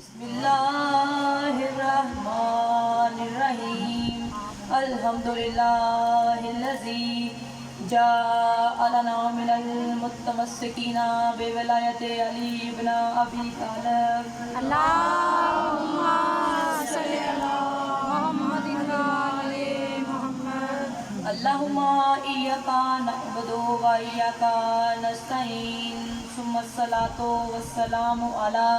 بسم اللہ الرحمن الرحیم الحمد للہ الذی جعلنا من المتمسکین بولایت علی بن ابی طالب اللہم صلی علی محمد وعلی محمد اللہم ایاک نعبد و ایاک نستعین ثم الصلاۃ والسلام علی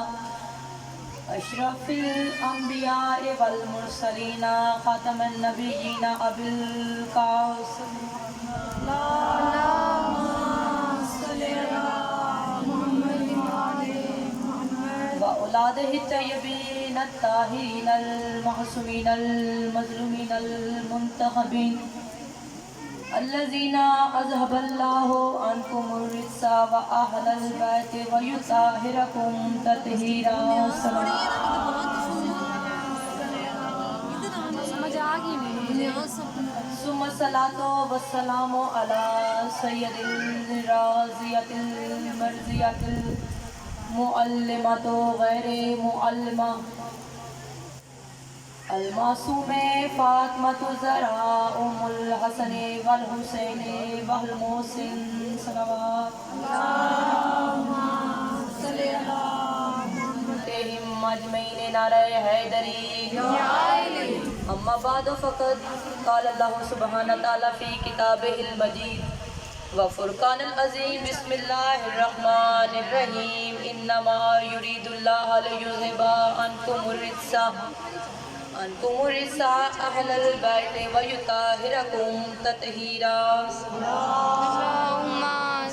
اشرف الانبیاء والمرسلین خاتم النبیین ابی القاسم اللہم صلی علی محمد وعلی محمد وأولادہ الطیبین الطاہرین المعصومین المظلومین المنتخبین الذین اذهب اللہ عنکم الرجس وأہل البیت ویطہرکم تطہیرا سمجھ آگئی مجھے ثم الصلاۃ والسلام علی سید الراضیۃ المرضیۃ المعلمۃ غیر معلمہ المعصوم فاطمۃ الزہراء ام الحسن والحسین والمحسن صلوات صلی علی مجمعین نعرہ حیدری اما بعد فقد قال اللہ سبحانہ تعالی فی کتابہ المجید وفرقان العظیم بسم اللہ الرحمن الرحیم انما یرید اللہ لیذہب عنکم الرجس اہل البیت ویطہرکم تطہیرا اللہم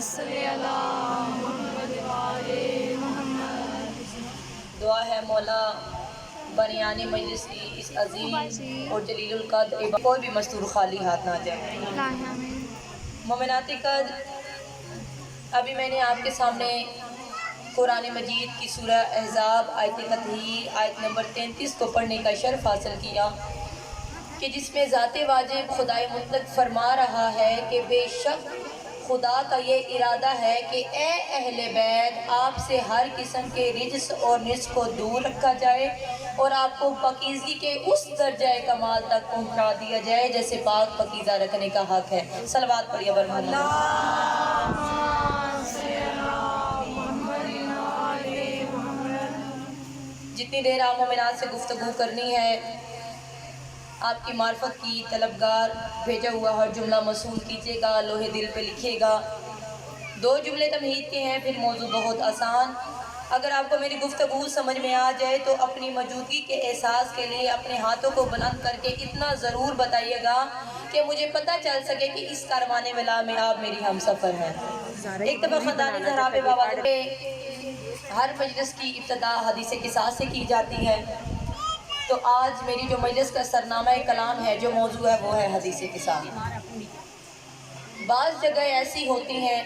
صلی علی محمد وعلی محمد دعا ہے مولا بنیانی مجلس کی اس عظیم اور جلیل القدر عبادت کوئی بھی مستور خالی ہاتھ نہ جائے۔ مومنات قدر، ابھی میں نے آپ کے سامنے قرآن مجید کی سورہ احزاب آیت تطہیر آیت نمبر 33 کو پڑھنے کا شرف حاصل کیا کہ جس میں ذات واجب خدائے مطلق فرما رہا ہے کہ بے شک خدا کا یہ ارادہ ہے کہ اے اہل بیت آپ سے ہر قسم کے رجس اور نجس کو دور رکھا جائے اور آپ کو پاکیزگی کے اس درجہ کمال تک پہنچا دیا جائے جیسے پاک پاکیزہ رکھنے کا حق ہے۔ صلوات پڑھیے بر محمد۔ جتنی دیر آپ مومنات سے گفتگو کرنی ہے، آپ کی معرفت کی طلبگار بھیجا ہوا ہر جملہ موصول کیجیے گا، لوہے دل پہ لکھیے گا۔ 2 جملے تمہید کے ہیں، پھر موضوع بہت آسان۔ اگر آپ کو میری گفتگو سمجھ میں آ جائے تو اپنی موجودگی کے احساس کے لیے اپنے ہاتھوں کو بلند کر کے اتنا ضرور بتائیے گا کہ مجھے پتہ چل سکے کہ اس کاروان ولا میں آپ میری ہم سفر ہیں۔ ایک دفعہ خاندان زہرا پہ بابا کے ہر مجلس کی ابتدا حدیث قصاص سے کی جاتی ہے، تو آج میری جو مجلس کا سرنامہ کلام ہے، جو موضوع ہے، وہ ہے حدیث قصاص۔ بعض جگہ ایسی ہوتی ہیں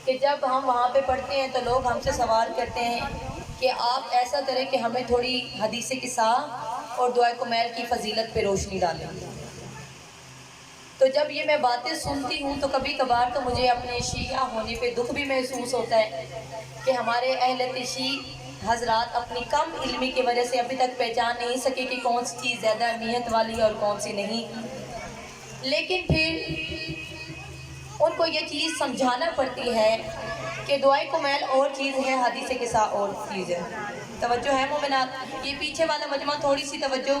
کہ جب ہم وہاں پہ پڑھتے ہیں تو لوگ ہم سے سوال کرتے ہیں کہ آپ ایسا کریں کہ ہمیں تھوڑی حدیث قصاص اور دعائے کمیل کی فضیلت پہ روشنی ڈالیں۔ تو جب یہ میں باتیں سنتی ہوں تو کبھی کبھار تو مجھے اپنے شیعہ ہونے پہ دکھ بھی محسوس ہوتا ہے کہ ہمارے اہل تشیع حضرات اپنی کم علمی کی وجہ سے ابھی تک پہچان نہیں سکے کہ کون سی چیز زیادہ اہمیت والی ہے اور کون سی نہیں، لیکن پھر ان کو یہ چیز سمجھانا پڑتی ہے کہ دعائے کمیل اور چیز ہے، حدیث قصاص اور چیز ہے۔ توجہ ہے مومنات؟ یہ پیچھے والا مجمع تھوڑی سی توجہ۔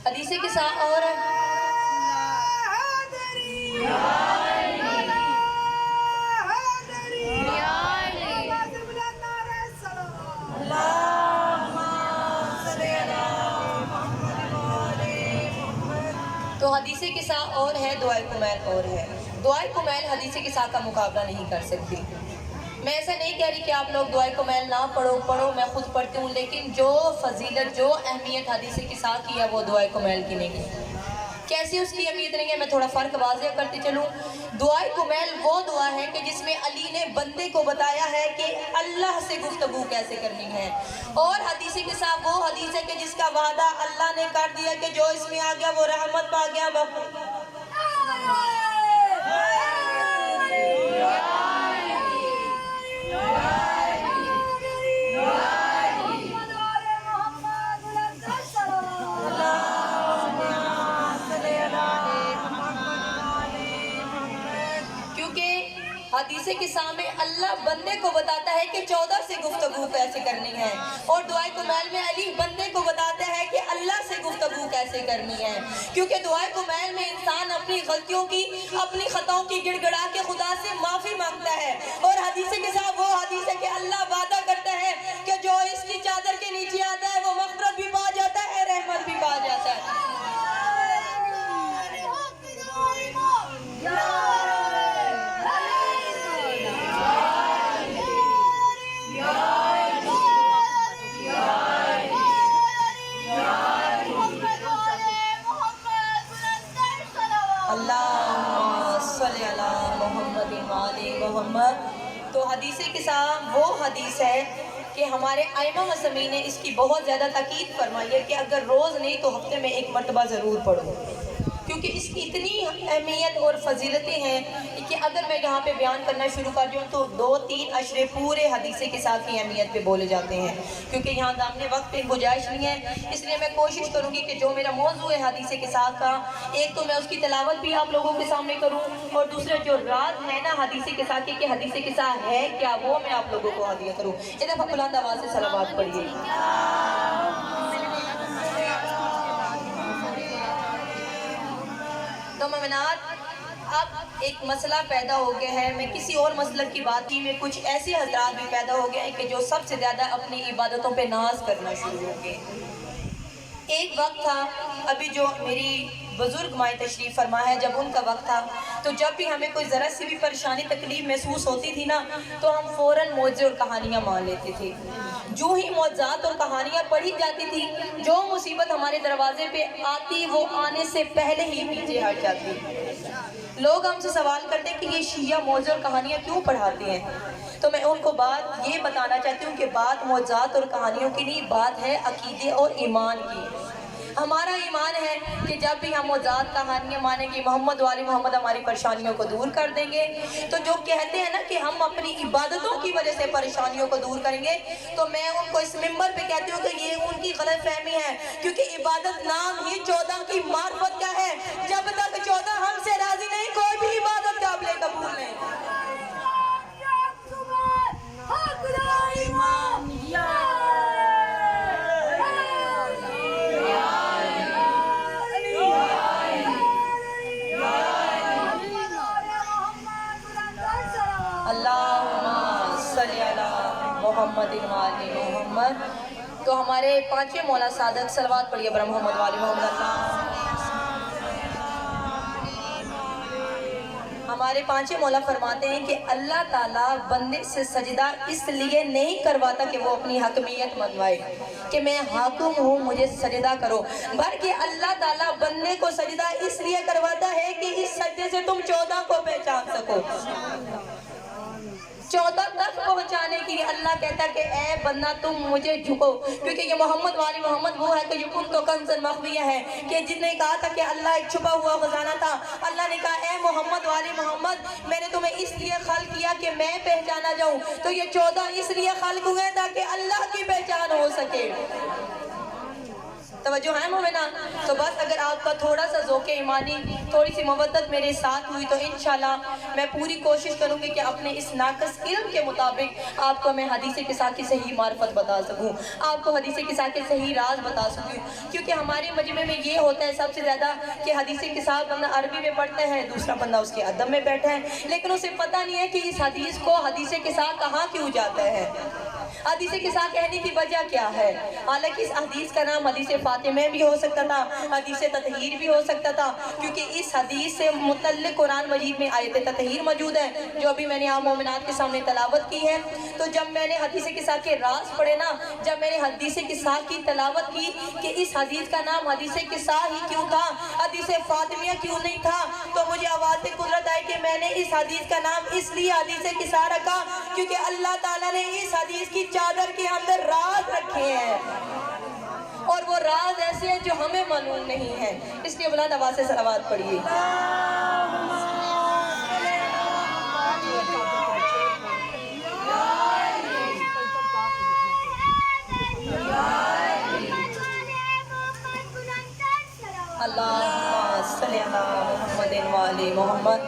حدیث قصاص اور تو حدیث قصاص اور ہے، دعائے کمیل اور ہے۔ دعائے کمیل حدیث قصاص کا مقابلہ نہیں کر سکتی۔ میں ایسا نہیں کہہ رہی کہ آپ لوگ دعائے کمیل نہ پڑھو، میں خود پڑھتی ہوں، لیکن جو فضیلت، جو اہمیت حدیث قصاص کی ہے وہ دعائے کمیل کی نہیں ہے۔ کیسے اس کی اہمیت نہیں ہے، میں تھوڑا فرق واضح کرتی چلوں۔ دعائے کمیل وہ دعا ہے کہ جس میں علی نے بندے کو بتایا ہے کہ اللہ سے گفتگو کیسے کرنی ہے، اور حدیث قصاص وہ حدیث ہے کہ جس کا وعدہ اللہ نے کر دیا کہ جو اس میں آ گیا وہ رحمت پا گیا۔ گفتگو کیسے کرنی ہے، اور دعائے کمیل میں علی بندے کو بتاتا ہے کہ اللہ سے گفتگو کیسے کرنی ہے، کیونکہ دعائے کمیل میں انسان اپنی غلطیوں کی، اپنی خطاؤں کی گڑ گڑا کے خدا سے معافی مانگتا ہے، اور حدیث کے ساتھ وہ حدیث ہے کہ اللہ وعدہ کرتا ہے کہ جو اس کی چادر کے نیچے آتا ہے وہ مغفرت بھی پا جاتا ہے، رحمت بھی پا جاتا ہے۔ اللہم صلی علی محمد وآل محمد۔ تو حدیث قصہ وہ حدیث ہے کہ ہمارے ائمہ مسلمین نے اس کی بہت زیادہ تاکید فرمائی ہے کہ اگر روز نہیں تو ہفتے میں ایک مرتبہ ضرور پڑھو، کیونکہ اس کی اتنی اہمیت اور فضیلتیں ہیں کہ اگر میں یہاں پہ بیان کرنا شروع کر دوں تو 2-3 اشرے پورے حدیث قصہ کی اہمیت پہ بولے جاتے ہیں، کیونکہ یہاں دامنے وقت پہ گنجائش نہیں ہے، اس لیے میں کوشش کروں گی کہ جو میرا موضوع ہے حدیث قصہ کا، ایک تو میں اس کی تلاوت بھی آپ لوگوں کے سامنے کروں، اور دوسرے جو راز ہے نا حدیث قصہ کے کہ حدیث قصہ ہے کیا، وہ میں آپ لوگوں کو ہدیہ کروں۔ ایک دفعہ بلند آواز سے صلوات پڑھیے۔ تو مومنات، اب ایک مسئلہ پیدا ہو گیا ہے، میں کسی اور مسلک کی بات کی، میں کچھ ایسے حضرات بھی پیدا ہو گئے ہیں کہ جو سب سے زیادہ اپنی عبادتوں پہ ناز کرنا شروع ہو گئے۔ ایک وقت تھا، ابھی جو میری بزرگ مائیں تشریف فرما ہے، جب ان کا وقت تھا تو جب بھی ہمیں کوئی ذرا سی بھی پریشانی تکلیف محسوس ہوتی تھی نا تو ہم فوراً معجزے اور کہانیاں مان لیتے تھے۔ جو ہی معجزات اور کہانیاں پڑھی جاتی تھی، جو مصیبت ہمارے دروازے پہ آتی وہ آنے سے پہلے ہی پیچھے ہٹ جاتی۔ لوگ ہم سے سوال کرتے کہ یہ شیعہ معجزے اور کہانیاں کیوں پڑھاتے ہیں، تو میں ان کو بات یہ بتانا چاہتی ہوں کہ بات معجزات اور کہانیوں کی نہیں، بات ہے عقیدے اور ایمان کی۔ ہمارا ایمان ہے کہ جب بھی ہم معجزات کہانیاں مانیں گے، محمد والی محمد ہماری پریشانیوں کو دور کر دیں گے۔ تو جو کہتے ہیں نا کہ ہم اپنی عبادتوں کی وجہ سے پریشانیوں کو دور کریں گے، تو میں ان کو اس منبر پہ کہتی ہوں کہ یہ ان کی غلط فہمی ہے، کیونکہ عبادت نام ہی 14 کی معرفت کا ہے۔ جب تک 14 ہم سے راضی نہیں، کوئی بھی عبادت قابل قبول نہیں۔ اللہم صلی علی محمد وآل محمد۔ تو ہمارے 5ویں مولا صادق صلوات پڑھیے بر محمد وآل محمد۔ ہمارے 5ویں مولا فرماتے ہیں کہ اللہ تعالیٰ بندے سے سجدہ اس لیے نہیں کرواتا کہ وہ اپنی حکمیت منوائے کہ میں حاکم ہوں مجھے سجدہ کرو، بلکہ اللہ تعالیٰ بندے کو سجدہ اس لیے کرواتا ہے کہ اس سجدے سے تم 14 کو پہچان سکو۔ 14 تک پہنچانے کے لیے اللہ کہتا ہے کہ اے بندہ تم مجھے جھکو، کیونکہ یہ محمد والی محمد وہ ہے کہ یہ کن تو کنزن مخفیہ ہے، کہ جس نے کہا تھا کہ اللہ ایک چھپا ہوا خزانہ تھا، اللہ نے کہا اے محمد والی محمد میں نے تمہیں اس لیے خلق کیا کہ میں پہچانا جاؤں، تو یہ 14 اس لیے خلق ہوئے تاکہ اللہ کی پہچان ہو سکے۔ توجہ ہے مومنان؟ تو بس اگر آپ کا تھوڑا سا ذوق ایمانی، تھوڑی سی مودت میرے ساتھ ہوئی تو انشاءاللہ میں پوری کوشش کروں گی کہ اپنے اس ناقص علم کے مطابق آپ کو میں حدیث قصہ کی صحیح معرفت بتا سکوں، آپ کو حدیث قصہ کے صحیح راز بتا سکوں، کیونکہ ہمارے مجمع میں یہ ہوتا ہے سب سے زیادہ کہ حدیث قصہ بندہ عربی میں پڑھتا ہے، دوسرا بندہ اس کے ادب میں بیٹھا ہے، لیکن اسے پتہ نہیں ہے کہ اس حدیث کو حدیث قصہ کہاں کیوں جاتا ہے، حدیث قصہ کہنے کی وجہ کیا ہے۔ حالانکہ اس حدیث کا نام حدیث فاطمہ بھی ہو سکتا تھا، حدیث تطہیر بھی ہو سکتا تھا، کیونکہ اس حدیث سے متعلق قرآن مجید میں آیت تطہیر موجود ہے جو ابھی میں نے آپ مومنات کے سامنے تلاوت کی ہے۔ تو جب میں نے حدیث قصہ کے راز پڑھے نا، جب میں نے حدیث قصہ کی تلاوت کی کہ اس حدیث کا نام حدیث قصہ ہی کیوں تھا، حدیث فاطمیہ کیوں نہیں تھا، تو مجھے آواز قدرت آئی کہ میں نے اس حدیث کا نام اس لیے حدیث قصہ رکھا کیونکہ اللہ تعالیٰ نے اس حدیث کی چادر کے اندر راز رکھے ہیں، اور وہ راز ایسے ہیں جو ہمیں معلوم نہیں ہے، اس لیے بلند آواز سے صلوات پڑھیے۔ اللہم صلی علی محمد وآل محمد۔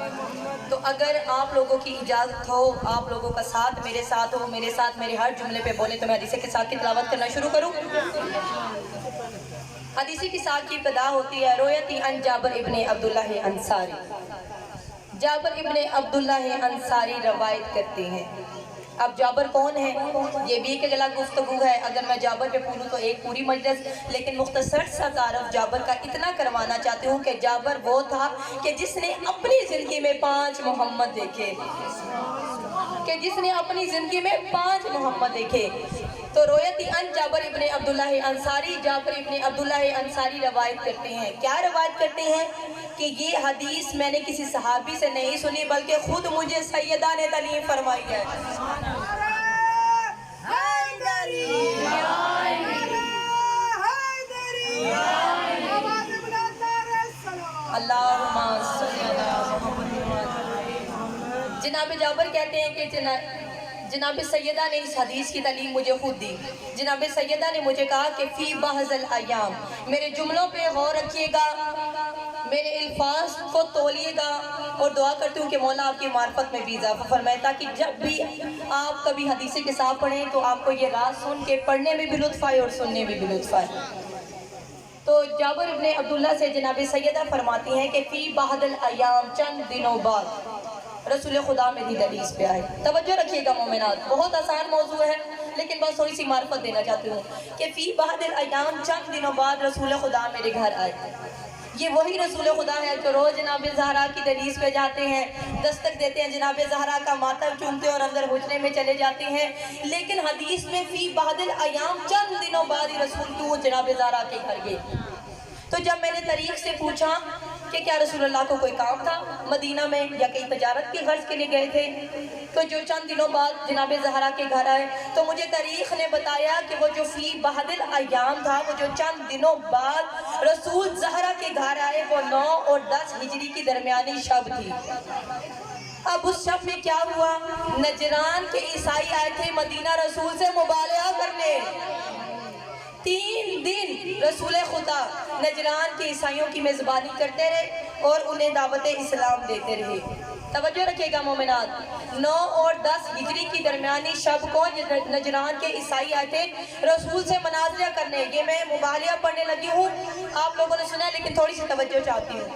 تو اگر آپ لوگوں کی اجازت ہو، آپ لوگوں کا ساتھ میرے ساتھ ہو، میرے ساتھ میرے ہر جملے پہ بولے تو میں حدیث کے ساتھ کی تلاوت کرنا شروع کروں۔ حدیث کی ساتھ کی ابتدا ہوتی ہے رویتی ان جابر ابن عبداللہ انصاری۔ جابر ابن عبداللہ انصاری روایت کرتے ہیں۔ اب جابر کون ہے؟ یہ بھی ایک الگ گفتگو ہے، اگر میں جابر پہ پوروں تو ایک پوری مجلس، لیکن مختصر سا تعارف جابر کا اتنا کروانا چاہتی ہوں کہ جابر وہ تھا کہ جس نے اپنی زندگی میں 5 محمد دیکھے، کہ جس نے اپنی زندگی میں 5 محمد دیکھے۔ تو رویتی ان جابر ابن عبداللہ انصاری، جابر ابن عبداللہ انصاری روایت کرتے ہیں۔ کیا روایت کرتے ہیں؟ کہ یہ حدیث میں نے کسی صحابی سے نہیں سنی بلکہ خود مجھے سیدہ نے تعلیم فرمائی ہے۔ اللہم صلی اللہ محمد۔ جناب جابر کہتے ہیں کہ جناب سیدہ نے اس حدیث کی تعلیم مجھے خود دی۔ جناب سیدہ نے مجھے کہا کہ فی بعض الایام، میرے جملوں پہ غور رکھیے گا، میرے الفاظ کو تولیے گا، اور دعا کرتی ہوں کہ مولا آپ کی معرفت میں بھی اضافہ فرمائے تاکہ جب بھی آپ کبھی حدیث کے ساتھ پڑھیں تو آپ کو یہ راز سن کے پڑھنے میں بھی لطف آئے اور سننے میں بھی لطف آئے۔ تو جابر ابن عبداللہ سے جناب سیدہ فرماتی ہیں کہ فی بعض الایام، چند دنوں بعد رسول خدا میری دہلیز پہ آئے۔ توجہ رکھیے گا مومنات، بہت آسان موضوع ہے لیکن بس تھوڑی سی معرفت دینا چاہتی ہوں کہ فی بعض الایام، چند دنوں بعد رسول خدا میرے گھر آئے۔ یہ وہی رسول خدا ہے جو روز جناب زہرا کی دہلیز پہ جاتے ہیں، دستک دیتے ہیں، جناب زہرا کا ماتم چومتے ہیں اور اندر حجرے میں چلے جاتے ہیں، لیکن حدیث میں فی بعض الایام، چند دنوں بعد ہی رسول تو جناب زہرا کے گھر گئے۔ تو جب میں نے طریق سے پوچھا کہ کیا رسول اللہ کو کوئی کام تھا مدینہ میں یا کئی تجارت کی غرض کے لیے گئے تھے، تو جو چند دنوں بعد جناب زہرا کے گھر آئے تو مجھے تاریخ نے بتایا کہ وہ جو فی بعض الایام تھا، وہ جو چند دنوں بعد رسول زہرا کے گھر آئے، وہ 9 اور 10 ہجری کی درمیانی شب تھی۔ اب اس شب میں کیا ہوا؟ نجران کے عیسائی آئے تھے مدینہ رسول سے مبالغہ کرنے۔ 3 دن رسول خدا نجران کے عیسائیوں کی میزبانی کرتے رہے اور انہیں دعوت اسلام دیتے رہے۔ توجہ رکھیے گا مومنات، 9 اور 10 ہجری کی درمیانی شب کو نجران کے عیسائی آئے تھے رسول سے مناظرہ کرنے۔ یہ میں مبالغہ پڑھنے لگی ہوں، آپ لوگوں نے سنا لیکن تھوڑی سی توجہ چاہتی ہوں۔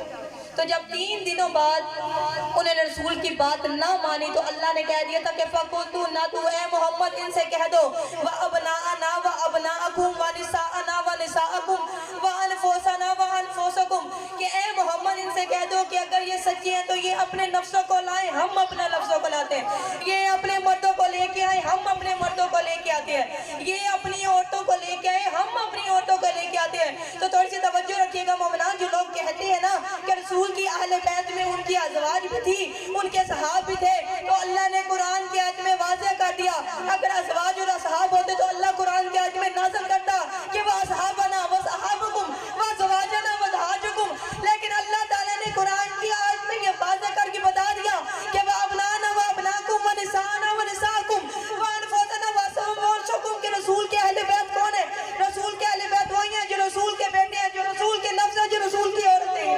تو جب 3 دنوں بعد انہوں نے رسول کی بات نہ مانی تو اللہ نے کہہ دیا تھا کہ فَقُلْتُ نَتُو اے محمد ان سے کہہ دو وَأَبْنَاءَنَا وَأَبْنَاءَكُمْ وَنِسَاءَنَا وَنِسَاءَكُمْ وَأَنفُسَنَا وَأَنفُسَكُمْ کہ اے محمد ان سے کہہ دو کہ اگر یہ سچے ہیں تو یہ اپنے نفسوں کو لائیں، ہم اپنے نفسوں کو لاتے ہیں، یہ اپنے مردوں کو لے کے آئیں، ہم اپنے مردوں کو لے کے آتے ہیں، یہ اپنی عورتوں کو لے کے آئیں، ہم اپنی عورتوں کو لے کے آتے ہیں۔ تو تھوڑی سی توجہ رکھیے گا مومنان، جو لوگ کہتے ہیں نا کہ رسول کی اہل بیت میں ان کی ازواج بھی تھی، ان کے صحاب بھی تھے، تو اللہ نے قرآن کے آیت میں واضح کر دیا اگر ازواج اور اصحاب ہوتے تو اللہ قرآن کے آیت میں نازل کرتا کہ وَأَصْحَابَنَا وَأَصْحَابُكُمْ وَأَزْوَاجَنَا وَأَزْوَاجُكُمْ، لیکن اللہ تعالیٰ نے قرآن کی آیت میں یہ واضح کر کے بتا دیا کہ وَأَبْنَانَا وَأَبْنَاكُمْ وَنِسَاءَنَا وَنِسَاءَكُمْ وَأَنفُسَنَا وَأَنفُسَكُمْ کہ رسول کے اہل بیت کون ہے؟ رسول کے اہل بیت وہی ہیں جو رسول کے بیٹے ہیں، جو رسول کے نفس ہیں، جو رسول کی عورتیں ہیں۔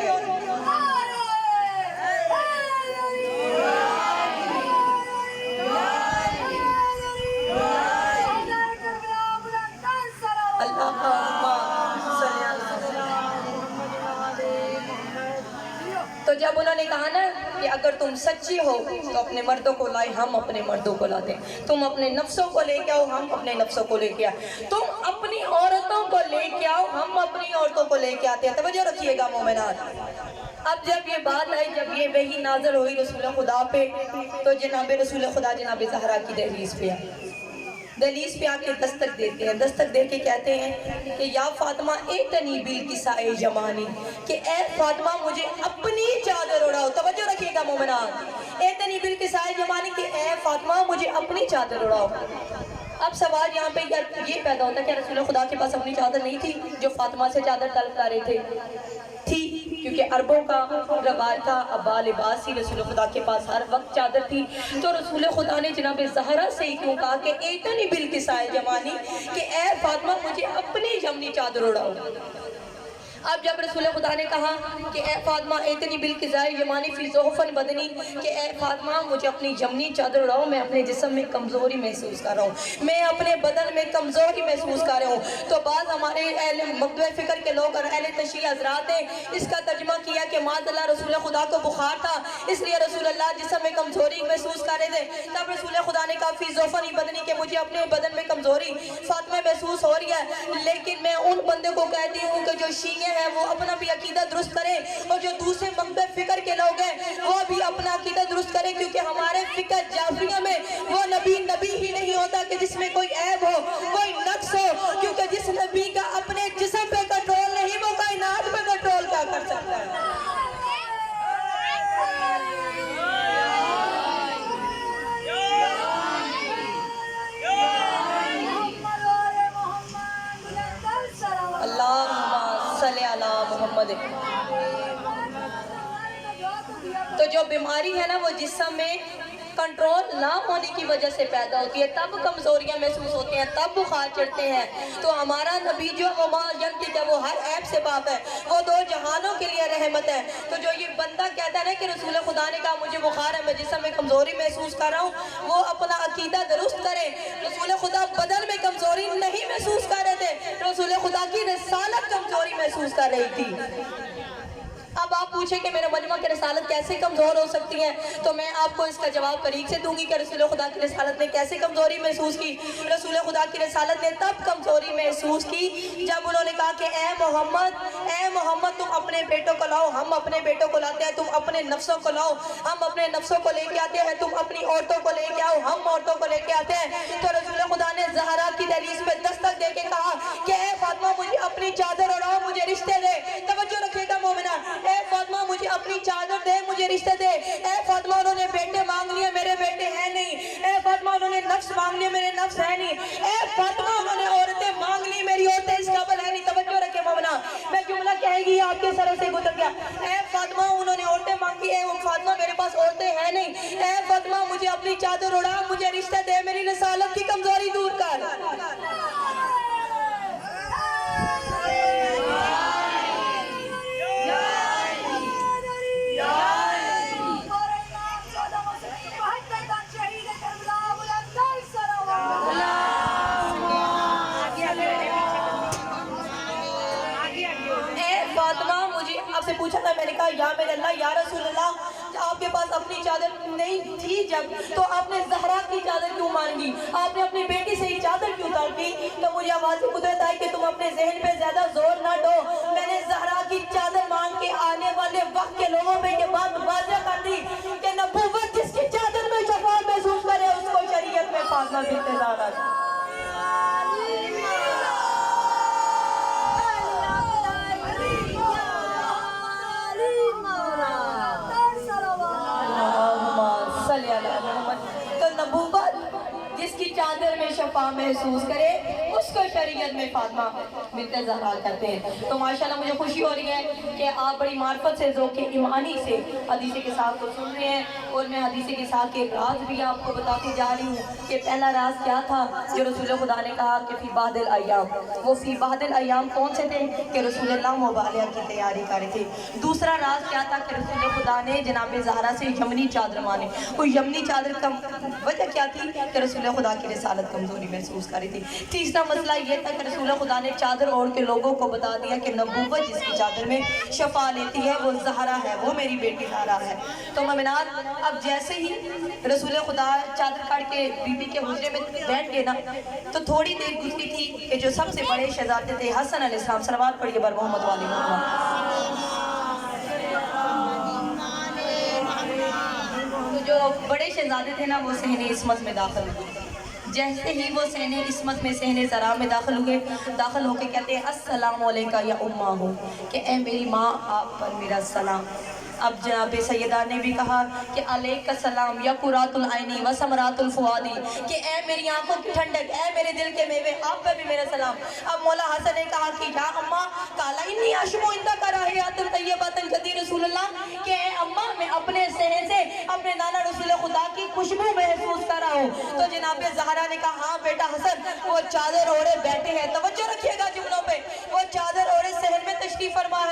تو جب انہوں نے کہا نا کہ اگر تم سچی ہو تو اپنے مردوں کو لائے، ہم اپنے مردوں کو لاتے ہیں، تم اپنے نفسوں کو لے کے آؤ، ہم اپنے نفسوں کو لے کے آئے، تم اپنی عورتوں کو لے کے آؤ، ہم اپنی عورتوں کو لے کے آتے ہیں۔ توجہ رکھیے گا مومنات، اب جب یہ بات آئی، جب یہ وحی نازل ہوئی رسول خدا پہ، تو جناب رسول خدا جناب زہرا کی دہلیز پہ آئے، دہلیز پہ آ کے دستک دیتے ہیں، دستک دے کے کہتے ہیں کہ یا فاطمہ ایتنی بالکساء جمانی، کہ اے فاطمہ مجھے اپنی چادر اڑاؤ۔ توجہ رکھیے گا مومنات، ایتنی بالکساء جمانی کہ اے فاطمہ مجھے اپنی چادر اڑاؤ۔ اب سوال یہاں پہ یہ پیدا ہوتا ہے کہ رسول خدا کے پاس اپنی چادر نہیں تھی جو فاطمہ سے چادر طلب کر رہے تھے؟ تھی، کیونکہ عربوں کا رواج تھا ابا لباس ہی رسول خدا کے پاس ہر وقت چادر تھی، تو رسول خدا نے جناب زہرا سے ہی کیوں کہا کہ ایتنی بالکساء جمانی، کہ اے فاطمہ مجھے اپنی جمنی چادر اڑاؤ۔ اب جب رسول خدا نے کہا کہ اے فاطمہ ایتنی بالقضاء یمانی فی ضعفن بدنی، کہ اے فاطمہ مجھے اپنی جمنی چادر اڑاؤ، میں اپنے جسم میں کمزوری محسوس کر رہا ہوں، میں اپنے بدن میں کمزوری محسوس کر رہا ہوں۔ تو بعض ہمارے اہل مقدوع فکر کے لوگ اور اہل تشریح حضرات نے اس کا ترجمہ کیا کہ معاذ اللہ رسول خدا کو بخار تھا، اس لیے رسول اللہ جسم میں کمزوری محسوس کر رہے تھے۔ تب رسول خدا نے کہا فی ضعفن بدنی، کہ مجھے اپنے بدن میں کمزوری فاطمہ محسوس ہو رہی ہے، لیکن میں ان بندے کو کہتی ہوں کہ جو شیعہ ہیں وہ اپنا بھی عقیدہ درست کریں، اور جو دوسرے مقدوع فکر کے لوگ ہیں وہ بھی اپنا عقیدہ درست کریں، کیونکہ ہمارے فکر جعفریہ میں وہ نبی ہی نہیں ہوتا کہ جس میں کوئی عیب ہو، کوئی نقص ہو، کیونکہ جس نبی کا اپنے جسم پہ کنٹرول نہیں وہ کائنات پہ کنٹرول کیا کر سکتا ہے۔ اللہم صلی علی محمد۔ تو جو بیماری ہے نا وہ جسم میں کنٹرول نہ ہونے کی وجہ سے پیدا ہوتی ہے، تب کمزوریاں محسوس ہوتی ہیں، تب بخار چڑھتے ہیں۔ تو ہمارا نبی جو وما ینطق ہے وہ ہر عیب سے پاک ہے، وہ دو جہانوں کے لیے رحمت ہے۔ تو جو یہ بندہ کہتا ہے نا کہ رسول خدا نے کہا مجھے بخار ہے، میں جسم میں کمزوری محسوس کر رہا ہوں، وہ اپنا عقیدہ درست کرے۔ رسول خدا بدن میں کمزوری نہیں محسوس کر رہے تھے، رسول خدا کی رسالت کمزوری محسوس کر رہی تھی۔ اب آپ پوچھیں کہ میرے مجمع کی رسالت کیسے کمزور ہو سکتی ہے، تو میں آپ کو اس کا جواب طریق سے دوں گی کہ رسول خدا کی رسالت نے کیسے کمزوری محسوس کی۔ رسول خدا کی رسالت نے تب کمزوری محسوس کی جب انہوں نے کہا کہ اے محمد تم اپنے بیٹوں کو لاؤ، ہم اپنے بیٹوں کو لاتے ہیں، تم اپنے نفسوں کو لاؤ، ہم اپنے نفسوں کو لے کے آتے ہیں، تم اپنی عورتوں کو لے کے آؤ، ہم عورتوں کو لے کے آتے ہیں۔ تو رسول خدا نے زہرا کی دہلیز پہ دستک دے کے کہا کہ اے فاطمہ مجھے اپنی چادر اڑاؤ، مجھے رشتے دے۔ توجہ رکھیے گا مومنہ، اے فاطمہ مجھے اپنی چادر دے، مجھے رشتے دے۔ اے فاطمہ انہوں نے بیٹے مانگ لیے، میرے بیٹے ہیں نہیں۔ اے فاطمہ انہوں نے نفس مانگ لیے، میرے نفس ہے نہیں۔ اے فاطمہ انہوں نے عورتیں مانگ لی، میری عورتیں اس قابل ہے نہیں۔ توجہ رکھے مومنہ، میں جملہ کہے گی آپ کے سروں سے گزر گیا۔ اے فاطمہ انہوں نے عورتیں مانگی، اے فاطمہ میرے پاس عورتیں ہیں نہیں۔ اے فاطمہ مجھے اپنی چادر اڑا، مجھے رشتے دے، میری رسالت کی کمزوری دور کر۔ سے پوچھا تھا، میں نے کہا یا میرے اللہ یا رسول اللہ، آپ کے پاس اپنی چادر نہیں تھی جب تو آپ نے زہرا کی چادر کیوں مانگی، آپ نے اپنی بیٹی سے ہی چادر کیوں طلبی؟ تو مجھے آواز قدرت آئی کہ تم اپنے ذہن پہ زیادہ زور نہ ڈو، میں نے زہرا کی چادر مانگ کے آنے والے وقت کے لوگوں پہ یہ بات واضح کر دی کہ نبوت جس کی چادر میں شفا محسوس کرے اس کو شریعت میں فاصلہ بھی انتظار آ۔ تو نبوت جس کی چادر میں شفا محسوس کرے اس کو شریعت میں فاطمہ بنت زہرا کرتے ہیں۔ تو ماشاءاللہ مجھے خوشی ہو رہی ہے کہ آپ بڑی معرفت سے ذوق ایمانی سے حدیث کے ساتھ کو سن رہے ہیں، اور میں حدیث کے ساتھ کے راز بھی آپ کو بتاتی جا رہی ہوں کہ پہلا راز کیا تھا جو رسول خدا نے کہا کہ فی بعض الایام، وہ فی بعض الایام کون سے تھے کہ رسول اللہ مبالغہ کی تیاری کر رہے تھے۔ دوسرا راز کیا تھا کہ رسول خدا نے جناب زہرا سے یمنی چادر مانے، وہ یمنی چادر کا وجہ کیا تھی کہ رسول خدا کی رسالت کمزوری محسوس کر رہی تھی۔ تیسرا مسئلہ یہ تھا کہ رسول خدا نے چادر اوڑھ کے لوگوں کو بتا دیا کہ نبوت جس کی چادر میں شفا لیتی ہے وہ زہرا ہے، وہ میری بیٹی زہرا ہے۔ تو مومنات اب جیسے ہی رسول خدا چادر کاٹ کے بی بی کے حجرے میں بیٹھ گئے نا تو تھوڑی دیر گزری تھی کہ جو سب سے بڑے شہزادے تھے حسن علیہ السلام، صلوات پڑھیے بر محمد والی محمد، جو بڑے شہزادے تھے نا وہ صحن عصمت میں داخل ہوئے۔ جیسے ہی وہ صحن عصمت میں صحن زرا میں داخل ہوئے، داخل ہو کے کہتے ہیں السلام علیکہ یا امہ ہو، کہ اے میری ماں آپ پر میرا سلام۔ اب جناب سیدہ نے بھی کہا کہ علیکہ السلام یا قرات العینی و ثمرات الفؤادی، کہ اے میری آنکھوں کی ٹھنڈک، اے میرے دل کے میوے، آپ پر بھی میرا سلام۔ اب مولا حسن نے کہا کہ یا اماں قال انی اشم عندک رائحۃ طیبۃ جدی رسول اللہ، کہ اے اماں میں اپنے صحن سے اپنے نانا رسول خدا کی خوشبو محسوس کر رہا ہوں۔ تو جناب زہرا نے کہا ہاں بیٹا حسن، وہ چادر اوڑھے بیٹھے ہیں، توجہ رکھیے گا جملوں پہ، وہ چادر اوڑھے صحن میں تشریف فرما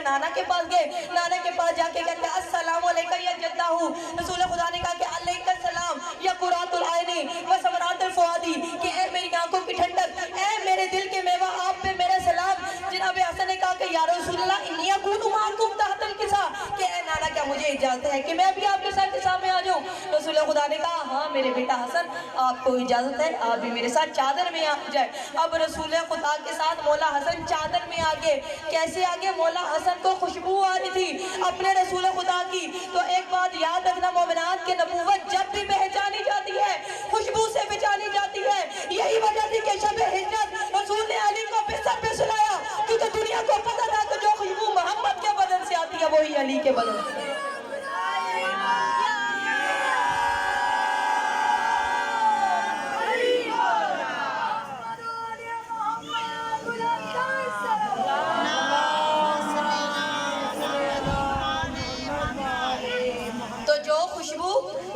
نانا کے پاس گئے، نانا کے پاس جا کے کہتے ہیں السلام علیکم یا جدہ ہوں. رسول خدا نے کہا کہ علیکم السلام یا قرۃ العینی و ثمرات الفؤادی، کہ اے میری آنکھوں کی ٹھنڈک، اے میرے دل کے میوہ، آپ پہ میرا سلام. جناب حسن نے کہا کہ یا رسول اللہ انی اکون معکم تحت الکسا، کہ اے نانا کیا مجھے اجازت ہے کہ میں بھی آپ کے ساتھ کسا میں آ جاؤں؟ رسول خدا نے کہا ہاں میرے بیٹا حسن آپ کو اجازت ہے، آپ بھی میرے ساتھ چادر میں آ جائے. اب رسول خدا کے ساتھ مولا حسن چادر میں آگے. کیسے آگے؟ مولا حسن کو خوشبو آ رہی تھی اپنے رسول خدا کی. تو ایک بات یاد رکھنا مومنات، کہ نبوت جب بھی پہچانی جاتی ہے خوشبو سے پہچانی جاتی ہے. یہی وجہ تھی کہ شب ہجرت رسول نے علی کو بستر پہ سلایا، کیونکہ دنیا کو پتہ تھا کہ جو خوشبو محمد کے بدن سے آتی ہے وہی علی کے بدن سے.